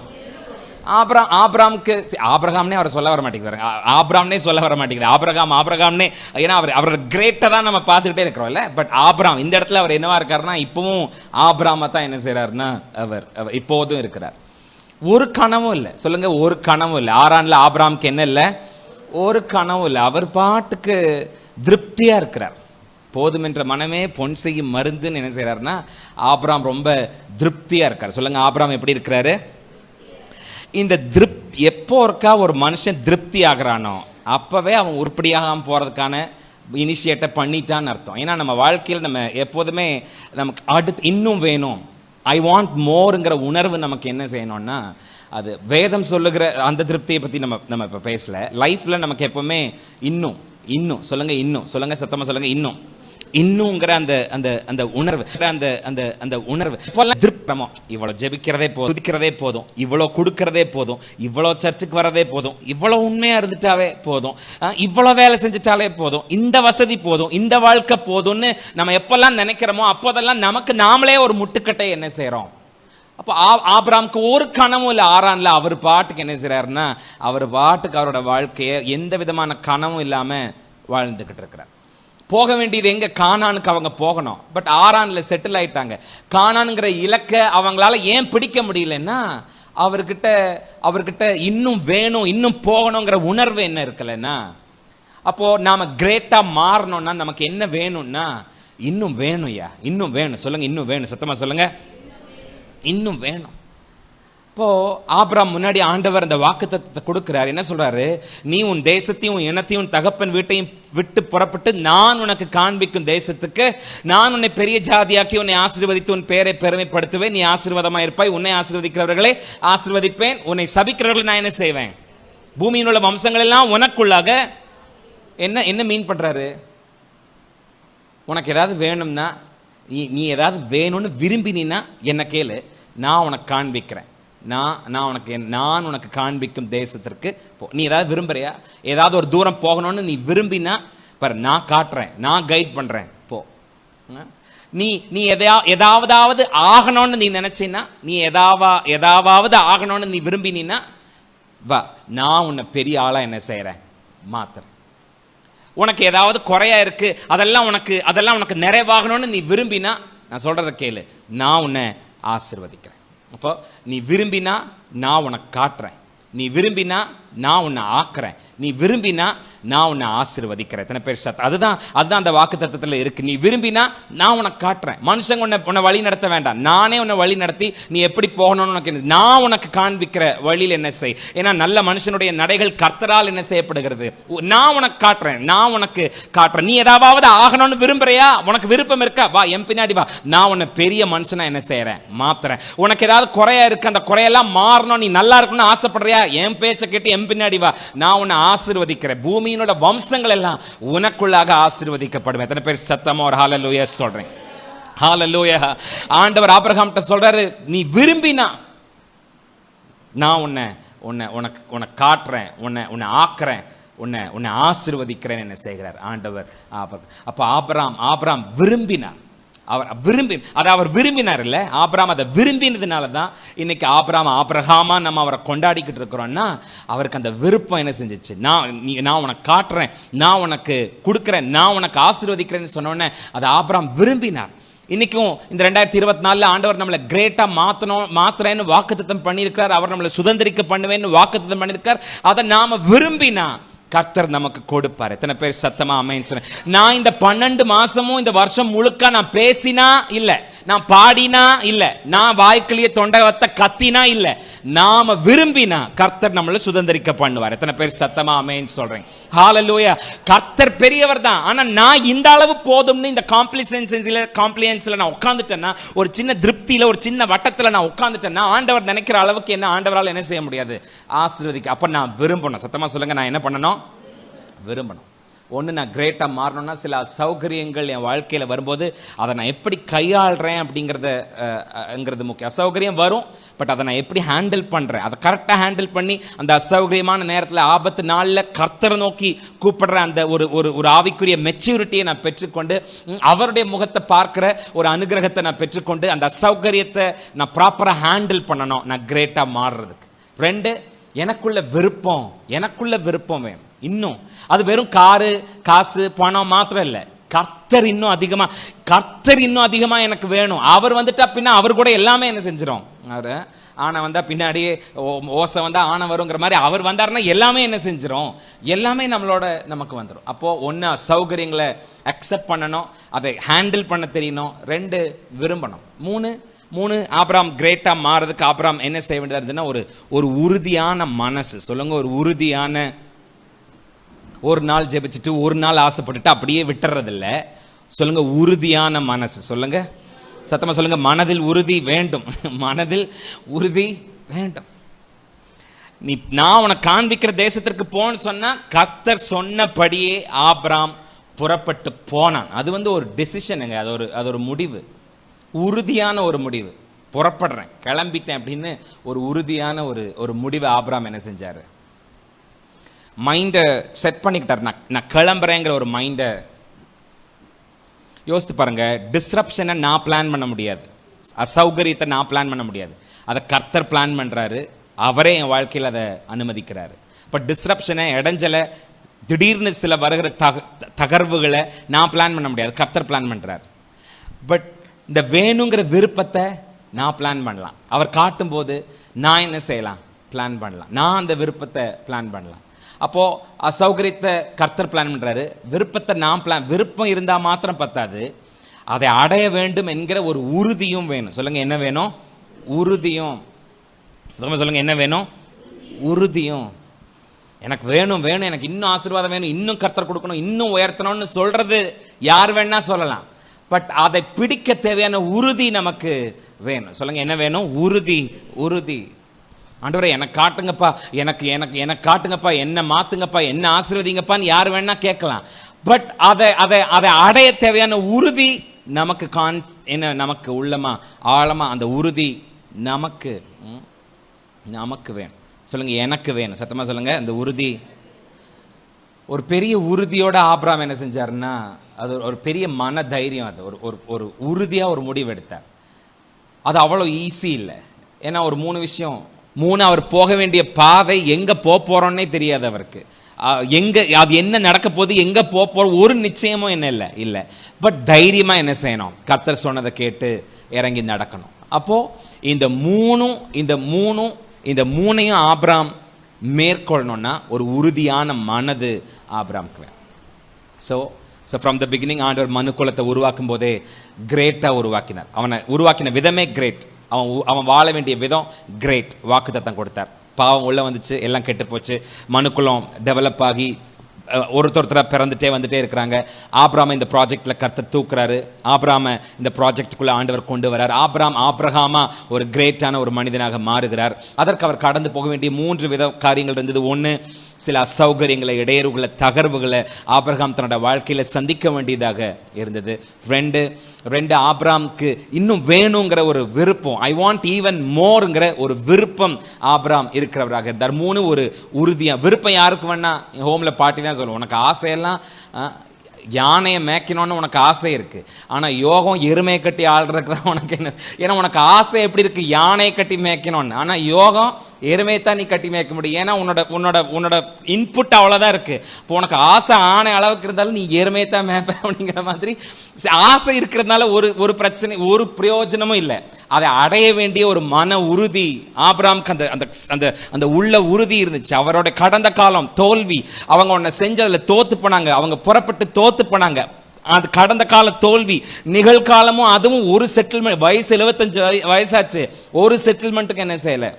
ஆபிரகாம்னே அவர் சொல்ல வர மாட்டேங்கிறாரு. ஆபிரகாம்னே சொல்ல வர மாட்டேங்கிறார். ஆபிரகாம்னே, ஏன்னா அவர் கிரேட்டா தான் நம்ம பார்த்துக்கிட்டே இருக்கிறோம்ல. பட் ஆபிரகாம் இந்த இடத்துல அவர் என்னவா இருக்காருன்னா, இப்பவும் ஆபிரகாமை தான் என்ன செய்யறாருன்னா அவர் இப்போதும் இருக்கிறார். ஒரு கனவும் இல்லை. சொல்லுங்க, ஒரு கனவும் இல்லை. ஆரான்ல ஆபிரகாமுக்கு என்ன இல்லை? ஒரு கனவும் இல்லை. அவர் பாட்டுக்கு திருப்தியா இருக்கிறார். போதும் என்ற மனமே பொன் செய்யும் மருந்துன்னு என்ன செய்யறாருன்னா ஆபிரகாம் ரொம்ப திருப்தியா இருக்கார். சொல்லுங்க, ஆபிரகாம் எப்படி இருக்கிறாரு? இந்த திருப்தி எப்போ இருக்கா ஒரு மனுஷன் திருப்தி ஆகிறானோ அப்பவே அவன் உருப்படியாகாம போறதுக்கான இனிஷியேட்டை பண்ணிட்டான்னு அர்த்தம். ஏன்னா நம்ம வாழ்க்கையில் நம்ம எப்போதுமே நமக்கு அடுத்து இன்னும் வேணும், ஐ வாண்ட் மோருங்கிற உணர்வு நமக்கு என்ன செய்யணும்னா, அது வேதம் சொல்லுகிற அந்த திருப்தியை பற்றி நம்ம இப்போ பேசல. லைஃப்பில் நமக்கு எப்பவுமே இன்னும் சொல்லுங்க, இன்னும் சொல்லுங்க, சத்தமாக சொல்லுங்க, இன்னுங்கிற அந்த உணர்வு, அந்த உணர்வு திருப்திமோ, இவ்வளோ ஜெபிக்கிறதே போதும், துதிக்கிறதே போதும், இவ்வளோ கொடுக்கறதே போதும், இவ்வளோ சர்ச்சுக்கு வரதே போதும், இவ்வளோ உண்மையாக இருந்துட்டாவே போதும், இவ்வளோ வேலை செஞ்சுட்டாலே போதும், இந்த வசதி போதும், இந்த வாழ்க்கை போதும்னு நம்ம எப்பெல்லாம் நினைக்கிறோமோ அப்போதெல்லாம் நமக்கு நாமளே ஒரு முட்டுக்கட்டை என்ன செய்கிறோம். அப்போ ஆபிரகாமுக்கு ஒரு கனவும் இல்லை. ஆரான்ல அவர் பாட்டுக்கு என்ன செய்கிறாருன்னா அவர் பாட்டுக்கு அவரோட வாழ்க்கையை எந்த விதமான கனவும் இல்லாமல் வாழ்ந்துக்கிட்டு இருக்கிறார். போக வேண்டியது எங்க? கானானுக்கு அவங்க போகணும். பட் ஆரான்ல செட்டில் ஆயிட்டாங்க. கானானுங்கிற இலக்க அவங்களால ஏன் பிடிக்க முடியலன்னா, அவர்கிட்ட இன்னும் வேணும், இன்னும் போகணுங்கிற உணர்வு என்ன இருக்கலன்னா. அப்போ நாம கிரேட்டா மாறணும்னா நமக்கு என்ன வேணும்னா, இன்னும் வேணும்யா, இன்னும் வேணும். சொல்லுங்க, இன்னும் வேணும். சத்தமா சொல்லுங்க, இன்னும் வேணும். இப்போ ஆபிரகாம் முன்னாடி ஆண்டவர் அந்த வாக்குத்தத்தத்தை கொடுக்கிறார். என்ன சொல்றாரு? நீ உன் தேசத்தையும் இனத்தையும் தகப்பன் வீட்டையும் விட்டு புறப்பட்டு நான் உனக்கு காண்பிக்கும் தேசத்துக்கு நான் உன்னை பெரிய ஜாதியாக்கி உன்னை ஆசீர்வதித்து உன் பேரை பெருமைப்படுத்துவேன். நீ ஆசீர்வாதமா இருப்பாய். உன்னை ஆசீர்வதிக்கிறவர்களை ஆசீர்வதிப்பேன். உன்னை சபிக்கிறவர்களை நான் என்ன செய்வேன்? பூமியில் உள்ள வம்சங்கள் எல்லாம் உனக்குள்ளாக. என்ன மீன் பண்றாரு? உனக்கு ஏதாவது வேணும்னா, நீ ஏதாவது வேணும்னு விரும்பினா என்ன கேளு, நான் உனக்கு காண்பிக்கிறேன். நான் உனக்கு காண்பிக்கும் தேசத்திற்கு போ. நீ ஏதாவது விரும்புறியா? ஏதாவது ஒரு தூரம் போகணும்னு நீ விரும்பினா பாரு, நான் காட்டுறேன், நான் கைட் பண்றேன், போ. நீ எதாவது ஆகணும்னு நீ நினைச்சினா, நீ எதாவது ஆகணும்னு நீ விரும்பினா வா, நான் உன்னை பெரிய ஆளா என்ன செய்யறேன்? மாத்துறேன். உனக்கு ஏதாவது குறையா இருக்கு, அதெல்லாம் உனக்கு நிறைவாகணும்னு நீ விரும்பினா நான் சொல்றத கேளு, நான் உன்னை ஆசீர்வதிக்கிறேன். அப்போ நீ விரும்பினா நான் உனக்கு காட்டுறேன், நீ விரும்பினா நான் உன்னை ஆக்குறேன், நீ விரும்பினா நான் உன்னை ஆசீர்வதிக்கிறேன். எத்தனை பேர் அதுதான் அந்த வாக்குத்தத்தத்தில் இருக்கு. நீ விரும்பினா நான் உனக்கு காட்டுறேன். மனுஷங்க உன்னை வழி நடத்த வேண்டாம், நானே உன்னை வழி நடத்தி நீ எப்படி போகணும்னு உனக்கு நான் உனக்கு காண்பிக்கிற வழியில் என்ன செய். ஏன்னா நல்ல மனுஷனுடைய நடைகள் கர்த்தரால் என்ன செய்யப்படுகிறது. நான் உனக்கு காட்டுறேன், நான் உனக்கு காட்டுறேன். நீ ஏதாவது ஆகணும்னு விரும்புறியா? உனக்கு விருப்பம் இருக்கா? வா, என் பின்னாடி வா, நான் உன்னை பெரிய மனுஷனா என்ன செய்யறேன்? மாத்துறேன். உனக்கு ஏதாவது குறையா இருக்கு, அந்த குறையெல்லாம் மாறணும், நீ நல்லா இருக்கணும்னு ஆசைப்படுறியா? என் பேச்சை கேட்டு என் பின்னாடி வா, நான் உன்னை ஆசீர்வதிக்கிறேன். பூமியினோட வம்சங்கள் எல்லாம் உனக்குள்ளாக ஆசீர்வதிக்கப்படும். எத்தனை பேர் சத்தமா ஒரு ஹல்லேலூயா சொல்றேன்? ஹல்லேலூயா. ஆண்டவர் ஆபிரகாம்கிட்ட சொல்றாரு, நீ விரும்பினா நான் உனக்கு காட்டுறேன், உன்னை ஆக்குறேன், உன்னை ஆசீர்வதிக்கிறேன் என்ன செய்கிறார் ஆண்டவர். அப்ப ஆபிரகாம் விரும்பினார். அவர் விரும்பினார் இல்ல, ஆபிரகாம் அதை விரும்பினதுனால தான் இன்னைக்கு ஆபிரகாமா நம்ம அவரை கொண்டாடிக்கிட்டு இருக்கிறோம்னா, அவருக்கு அந்த விருப்பம் என்ன செஞ்சிச்சு? நான் உனக்கு காட்டுறேன், நான் உனக்கு கொடுக்கிறேன், நான் உனக்கு ஆசீர்வதிக்கிறேன்னு சொன்னோன்னே அதை ஆபிரகாம் விரும்பினார். இன்னைக்கும் இந்த 2024 ஆண்டவர் நம்மளை கிரேட்டா மாத்துறேன்னு வாக்குத்தத்தம் பண்ணியிருக்கார். அவர் நம்மளை சுதந்திரிக்க பண்ணுவேன்னு வாக்குத்தத்தம் பண்ணியிருக்கார். அதை நாம விரும்பினா கர்த்தர் நமக்கு கொடுப்பார். எத்தனை பேர் சத்தமா ஆமென் சொல்றேன்? நான் இந்த 12 மாசமும் இந்த வருஷம் முழுக்க நான் பேசினா இல்ல, நான் பாடினா இல்ல, நான் வாய்க்கிலேயே தொண்டை வத்த கத்தினா இல்ல, நாம விரும்பினா கர்த்தர் நம்மளை சுதந்திரிக்க பண்ணுவார். எத்தனை பேர் சத்தமா ஆமென் சொல்றேன்? ஹல்லேலூயா. கர்த்தர் பெரியவர் தான். ஆனா நான் இந்த அளவு போதும்னு இந்த காம்ப்ளியன்ஸ்ல நான் உட்கார்ந்துட்டேன்னா, ஒரு சின்ன திருப்தியில, ஒரு சின்ன வட்டத்துல நான் உட்கார்ந்துட்டேன்னா, ஆண்டவர் நினைக்கிற அளவுக்கு என்ன ஆண்டவரால் என்ன செய்ய முடியாது? ஆசீர்வதிக்க. அப்ப நான் விரும்பணும். சத்தமா சொல்லுங்க, நான் என்ன பண்ணணும்? விரும்பணும். ஒன்று, நான் கிரேட்டாக மாறணும்னா சில அசௌகரியங்கள் என் வாழ்க்கையில் வரும்போது அதை நான் எப்படி கையாளுறேன் அப்படிங்கிறது முக்கியம். அசௌகரியம் வரும், பட் அதை நான் எப்படி ஹேண்டில் பண்ணுறேன், அதை கரெக்டாக ஹேண்டில் பண்ணி அந்த அசௌகரியமான நேரத்தில், ஆபத்து நாளில் கர்த்தரை நோக்கி கூப்பிடுற அந்த ஒரு ஆவிக்குரிய மெச்சூரிட்டியை நான் பெற்றுக்கொண்டு, அவருடைய முகத்தை பார்க்குற ஒரு அனுகிரகத்தை நான் பெற்றுக்கொண்டு, அந்த அசௌகரியத்தை நான் ப்ராப்பராக ஹேண்டில் பண்ணணும் நான் கிரேட்டாக மாறுறதுக்கு. 2, எனக்குள்ள விருப்பம் வேணும். இன்னும் அது வெறும் காரு, காசு, பணம் மாத்திரம் இல்லை, கர்த்தர் இன்னும் அதிகமா எனக்கு வேணும். அவர் வந்துட்டா பின்னா அவர் கூட எல்லாமே என்ன செஞ்சிடும். அவரு ஆனை வந்தா பின்னாடியே ஓசை வந்தா ஆனை வருங்கிற மாதிரி அவர் வந்தாருன்னா எல்லாமே என்ன செஞ்சிடும், எல்லாமே நமக்கு வந்துடும். அப்போ ஒன்று, சௌகரியங்களை அக்செப்ட் பண்ணணும், அதை ஹேண்டில் பண்ண தெரியணும். 2, விரும்பணும். 3, ஆபிரகாம் கிரேட்டா மாறதுக்கு ஆபிரகாம் என்ன செய்ய வேண்டியதா இருந்ததுன்னா, ஒரு உறுதியான மனசு. சொல்லுங்க, ஒரு உறுதியான. ஒரு நாள் ஜெபிச்சுட்டு ஒரு நாள் ஆசைப்பட்டுட்டு அப்படியே விட்டுறது இல்லை. சொல்லுங்க, உறுதியான மனசு. சொல்லுங்க, சத்தமா சொல்லுங்க, மனதில் உறுதி வேண்டும். மனதில் உறுதி வேண்டும். நான் உனக்கு காண்பிக்கிற தேசத்திற்கு போன்னு சொன்னா, கர்த்தர் சொன்னபடியே ஆபிரகாம் புறப்பட்டு போனான். அது ஒரு டெசிஷனுங்க, அது ஒரு முடிவு, உறுதியான ஒரு முடிவு. புறப்படுறேன், கிளம்பிட்டேன் அப்படின்னு ஒரு உறுதியான ஒரு முடிவை ஆபிரகாம் என்ன செஞ்சாரு? மைண்டை செட் பண்ணிக்கிட்டார். நான் கிளம்புறேங்கிற ஒரு மைண்டை யோசித்து பாருங்க. டிஸ்ரப்ஷனை நான் பிளான் பண்ண முடியாது, அசௌகரியத்தை நான் பிளான் பண்ண முடியாது, அதை கர்த்தர் பிளான் பண்றாரு. அவரே என் வாழ்க்கையில் அதை அனுமதிக்கிறாரு. இப்போ டிஸ்ரப்ஷனை, இடைஞ்சலை திடீர்னு சில வருகிற தகர்வுகளை நான் பிளான் பண்ண முடியாது, கர்த்தர் பிளான் பண்றார். பட் இந்த வேணுங்கிற விருப்பத்தை நான் பிளான் பண்ணலாம். அவர் காட்டும் போது நான் என்ன செய்யலாம்? பிளான் பண்ணலாம். நான் அந்த விருப்பத்தை பிளான் பண்ணலாம். அப்போ அசௌகரியத்தை கர்த்தர் பிளான் பண்றாரு, விருப்பத்தை நான் விருப்பம் இருந்தா மாத்திரம் பத்தாது, அதை அடைய வேண்டும் என்கிற ஒரு உறுதியும் வேணும். சொல்லுங்க, என்ன வேணும்? உறுதியும். சொல்லுங்க, என்ன வேணும்? உறுதியும். எனக்கு வேணும் வேணும், எனக்கு இன்னும் ஆசீர்வாதம் வேணும், இன்னும் கர்த்தர் கொடுக்கணும், இன்னும் உயர்த்தணும்னு சொல்றது யார் வேணா சொல்லலாம். பட் அதை பிடிக்க தேவையான உறுதி நமக்கு வேணும். சொல்லுங்க, என்ன வேணும்? உறுதி. உறுதி. ஆண்டவரே எனக்கு காட்டுங்கப்பா, எனக்கு எனக்கு எனக்கு காட்டுங்கப்பா, என்ன மாத்துங்கப்பா, என்ன ஆசீர்வதிங்கப்பான்னு யார் வேணா கேட்கலாம். பட் அதை அதை அதை அடைய தேவையான உறுதி நமக்கு என்ன நமக்கு உள்ளமா ஆழமா அந்த உறுதி நமக்கு நமக்கு வேணும். சொல்லுங்க, எனக்கு வேணும். சத்தமா சொல்லுங்க, அந்த உறுதி. ஒரு பெரிய உறுதியோட ஆபிரகாம் என்ன செஞ்சாருன்னா, அது ஒரு பெரிய மன தைரியம். அது ஒரு உறுதியா ஒரு முடிவு எடுத்தார். அது அவ்வளோ ஈஸி இல்லை. ஏன்னா ஒரு 3 விஷயம். அவர் போக வேண்டிய பாதை, எங்க போறோன்னே தெரியாது அவருக்கு. எங்க அது என்ன நடக்க போகுது, எங்க போறோம் ஒரு நிச்சயமும் என்ன இல்லை. பட் தைரியமா என்ன செய்யணும்? கர்த்தர் சொன்னதை கேட்டு இறங்கி நடக்கணும். அப்போ இந்த மூணையும் ஆபிரகாம் மேற்கொள்ளணும்னா ஒரு உறுதியான மனது ஆபிரகாமுக்கு வேணும். ஸோ ஃப்ரம் த பிகினிங் ஆண்டவர் மனுக்குலத்தை உருவாக்கும் போதே கிரேட்டா உருவாக்கினார். அவனை உருவாக்கின விதமே கிரேட். அவன் வாழ வேண்டிய விதம் கிரேட். வாக்குத்தத்தம் கொடுத்தார். பாவம் உள்ள வந்துச்சு, எல்லாம் கெட்டு போச்சு. மனுக்குலம் டெவலப் ஆகி ஒருத்தர பிறந்துட்டே வந்துட்டே இருக்கிறாங்க. ஆபிரகாமை இந்த ப்ராஜெக்ட்ல கர்த்தர் தூக்குறாரு. ஆபிரகாமை இந்த ப்ராஜெக்டுக்குள்ள ஆண்டவர் கொண்டு வரார். ஆபிரகாமா ஒரு கிரேட்டான ஒரு மனிதனாக மாறுகிறார். அதற்கு அவர் கடந்து போக வேண்டிய 3 வித காரியங்கள் இருந்தது. 1, சில அசௌகரியங்களை, இடையூறுகளை, தகர்வுகளை ஆபிரகாம் தன்னோட வாழ்க்கையில சந்திக்க வேண்டியதாக இருந்தது. 2 ஆபிரகாமுக்கு இன்னும் வேணுங்கிற ஒரு விருப்பம், ஐ வாண்ட் ஈவன் மோர்ங்கிற ஒரு விருப்பம் ஆபிரகாம் இருக்கிறவராக இருந்தார். 3 ஒரு உறுதியா. விருப்பம் யாருக்கு வேணா, ஹோம்ல பாட்டி தான் சொல்லுவோம், உனக்கு ஆசையெல்லாம் யானையை மேய்க்கணும்னு உனக்கு ஆசை இருக்கு, ஆனா யோகம் எருமையை கட்டி ஆள்றதுக்கு தான் உனக்கு என்ன. ஏன்னா உனக்கு ஆசை எப்படி இருக்கு? யானையை கட்டி மேய்க்கணும்னு. ஆனா யோகம் எருமையை தான் நீ கட்டி மேய்க்க முடியும். ஏன்னா உன்னோட இன்புட் அவ்வளோதான் இருக்கு. இப்போ உனக்கு ஆசை ஆணை அளவுக்கு இருந்தாலும் நீ எருமையை தான் மேய்ப்ப அப்படிங்கிற மாதிரி ஆசை இருக்கிறதுனால ஒரு பிரச்சனை, ஒரு பிரயோஜனமும் இல்லை. அதை அடைய வேண்டிய ஒரு மன உறுதி ஆபிரகாமுக்கு அந்த உள்ள உறுதி இருந்துச்சு. அவரோட கடந்த காலம் தோல்வி, அவங்க ஒன்ன செஞ்சதுல தோத்து போனாங்க, அவங்க புறப்பட்டு தோத்து போனாங்க. அது கடந்த கால தோல்வி. நிகழ்காலமும் அதுவும் ஒரு செட்டில்மெண்ட். வயசு 75 வயசாச்சு, ஒரு செட்டில்மெண்ட்டுக்கு என்ன செய்யல.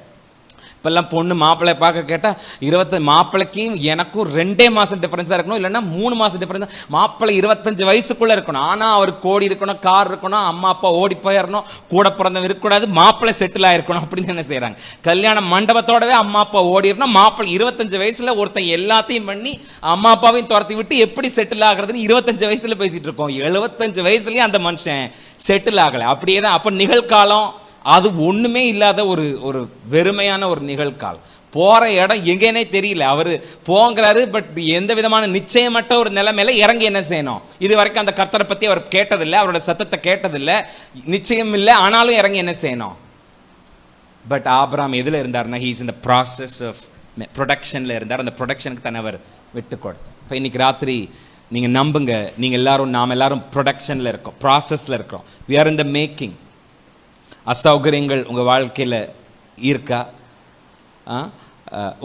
இப்பெல்லாம் பொண்ணு மாப்பிள்ளை பார்க்க கேட்டா 20 மாப்பிள்ளைக்கும் எனக்கும் 2 மாசம் டிஃபரன்ஸ் தான் இருக்கணும், இல்லைன்னா 3 மாசம் டிஃபரன்ஸ். மாப்பிள்ளை 25 வயசுக்குள்ள இருக்கணும், ஆனா அவர் கோடி இருக்கணும், கார் இருக்கணும், அம்மா அப்பா ஓடி போயிடணும், கூட பிறந்தவங்க இருக்கக்கூடாது, மாப்பிள்ளை செட்டில் ஆயிருக்கணும் அப்படின்னு என்ன செய்யறாங்க. கல்யாண மண்டபத்தோடவே அம்மா அப்பா ஓடிடணும். மாப்பிள்ளை 25 வயசுல ஒருத்தன் எல்லாத்தையும் பண்ணி அம்மா அப்பாவையும் துரத்தி விட்டு எப்படி செட்டில் ஆகுறதுன்னு 25 வயசுல பேசிட்டு இருக்கோம். 75 வயசுலயே அந்த மனுஷன் செட்டில் ஆகலை. அப்படியேதான். அப்ப நிகழ்காலம் அது ஒண்ணுமே இல்லாத ஒரு வெறுமையான ஒரு நிகழ்காலம். போற இடம் எங்கேனே தெரியல. அவரு போங்கிறாரு, பட் எந்த விதமான நிச்சயமற்ற ஒரு நிலைமையில இறங்கி என்ன செய்யணும். இது வரைக்கும் அந்த கர்த்தரை பத்தி அவர் கேட்டதில்லை, அவரோட சத்தத்தை கேட்டதில்லை, நிச்சயம் இல்லை, ஆனாலும் இறங்கி என்ன செய்யணும். பட் ஆபிரகாம் எதுல இருந்தாருன்னா, he's in the process of ப்ரொடக்ஷன்ல இருந்தார். அந்த ப்ரொடக்ஷனுக்கு தான் அவர் விட்டு கொடுத்தார். இப்போ இன்னைக்கு ராத்திரி நீங்க நம்புங்க, நீங்க எல்லாரும், நாம் எல்லாரும் ப்ரொடக்ஷன்ல இருக்கோம், ப்ராசஸ்ல இருக்கோம். we are in the making. அசௌகரியங்கள் உங்க வாழ்க்கையில இருக்கா?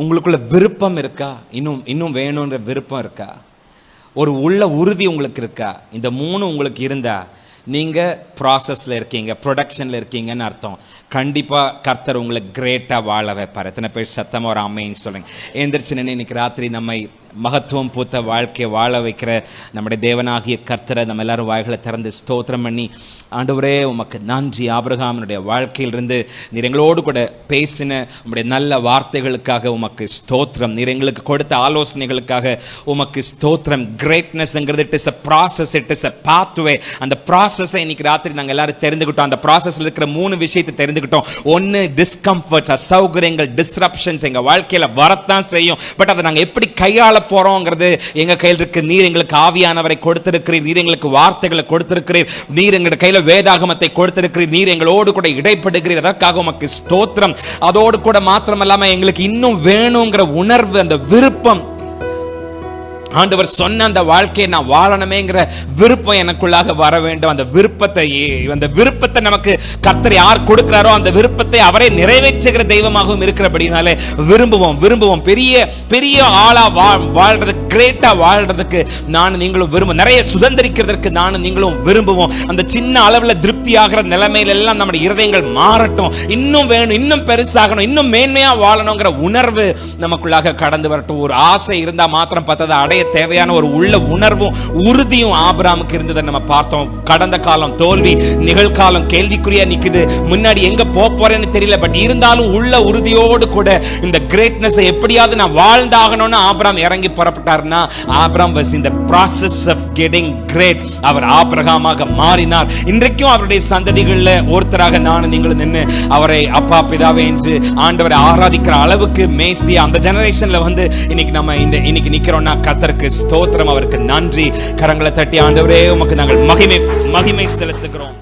உங்களுக்குள்ள விருப்பம் இருக்கா? இன்னும் வேணும்ன்ற விருப்பம் இருக்கா? ஒரு உள்ள உறுதி உங்களுக்கு இருக்கா? இந்த 3 உங்களுக்கு இருந்தா நீங்க ப்ராசஸ்ல இருக்கீங்க, ப்ரொடக்ஷன்ல இருக்கீங்கன்னு அர்த்தம். கண்டிப்பா கர்த்தர் உங்களை கிரேட்டா வாழ வைப்பார். எத்தனை பேர் சத்தமா ஒரு ஆமென் சொல்லுங்க. எந்திரிச்சு நின்று இன்னைக்கு ராத்திரி நம்மை மகத்துவம் பூத்த வாழ்க்கையை வாழ வைக்கிற நம்முடைய தேவனாகிய கர்த்தரை நம்ம எல்லாரும் வாய்களை திறந்து ஸ்தோத்திரம் பண்ணி, ஆண்டவரே உமக்கு நன்றி. ஆபிரகாமினுடைய வாழ்க்கையிலிருந்து நீர் எங்களோடு கூட பேசின உம்முடைய நல்ல வார்த்தைகளுக்காக உமக்கு ஸ்தோத்திரம். நீர் எங்களுக்கு கொடுத்த ஆலோசனைகளுக்காக உமக்கு ஸ்தோத்திரம். கிரேட்னஸ்ங்கிறது it is a process, it is a pathway. அந்த ப்ராசஸை இன்னைக்கு ராத்திரி நாங்கள் எல்லாரும் தெரிந்துக்கிட்டோம். அந்த ப்ராசஸ்ல இருக்கிற 3 விஷயத்தை தெரிந்துக்கிட்டோம். 1, டிஸ்கம்ஃபர்ட்ஸ், அசௌகரியங்கள், டிஸ்ரப்ஷன்ஸ் எங்க வாழ்க்கையில வரத்தான் செய்யும். பட் அதை நாங்கள் எப்படி கையாள போறோங்கிறது எங்க கையில் இருக்கு. நீர் எங்களுக்கு ஆவியானவரை கொடுத்திருக்கிறீர், நீர் எங்களுக்கு வார்த்தைகளை கொடுத்திருக்கிறீர், நீர் எங்க கையில வேதாகமத்தை கொடுத்திருக்கிறீர், நீர் எங்களோடு கூட இடைப்படுகிறீர். அதற்காக உமக்கு ஸ்தோத்திரம். அதோடு கூட மாத்திரமல்லாம எங்களுக்கு இன்னும் வேணுங்கிற உணர்வு, அந்த விருப்பம் ஆண்டவர் சொன்ன அந்த வாழ்க்கையை நான் வாழணுமேங்கிற விருப்பம் எனக்குள்ளாக வர வேண்டும். அந்த விருப்பத்தை நமக்கு கர்த்தர் யார் கொடுக்கிறாரோ அந்த விருப்பத்தை அவரே நிறைவேற்றுகிற தெய்வமாகவும் இருக்கிறபடினாலே விரும்புவோம். பெரிய பெரிய ஆளா வாழ்றதுக்கு, கிரேட்டா வாழ்றதுக்கு நானும் நீங்களும் விரும்புவோம். நிறைய சுதந்திரிக்கிறதுக்கு நானும் நீங்களும் விரும்புவோம். அந்த சின்ன அளவுல திருப்தி ஆகிற நிலைமையில எல்லாம் நம்முடைய இருதயங்கள் மாறட்டும். இன்னும் வேணும், இன்னும் பெருசாகணும், இன்னும் மேன்மையா வாழணுங்கிற உணர்வு நமக்குள்ளாக கடந்து வரட்டும். ஒரு ஆசை இருந்தா மாத்திரம் பார்த்ததை அடைய தேவையான ஒரு உள்ள உணர்வும் உறுதியும் ஆபிரகாமுக்கு இருந்ததை நம்ம பார்த்தோம். கடந்த காலம் தோல்வி, நிகழ்காலம் கேள்விக்குறியா நிக்குது, முன்னாடி எங்க போறேன்னு தெரியல. பட் இருந்தாலும் உள்ள உறுதியோடு கூட இந்த கிரேட்னஸ் எப்படியாவது நான் வாழ்ந்தாகணும்னு ஆபிரகாம் இறங்கி புறப்பட்டார்னா, Abraham was in the process of getting great. அவர் ஆபிரகாமாக மாறினார். இன்றைக்கும் அவருடைய சந்ததிகள்ல ஒருத்தராக நானும் நீங்களும் நின்று அவரை அப்பா பிதாவே என்று ஆண்டவரை ஆராதிக்கிற அளவுக்கு மேசி அந்த ஜெனரேஷன்ல இன்னைக்கு நம்ம இன்னைக்கு நிக்கிறோம்னா கர்த்தருக்கு ஸ்தோத்திரம், அவருக்கு நன்றி. கரங்களை தட்டி ஆண்டவரே உமக்கு நாங்கள் மகிமை செலுத்துகிறோம்.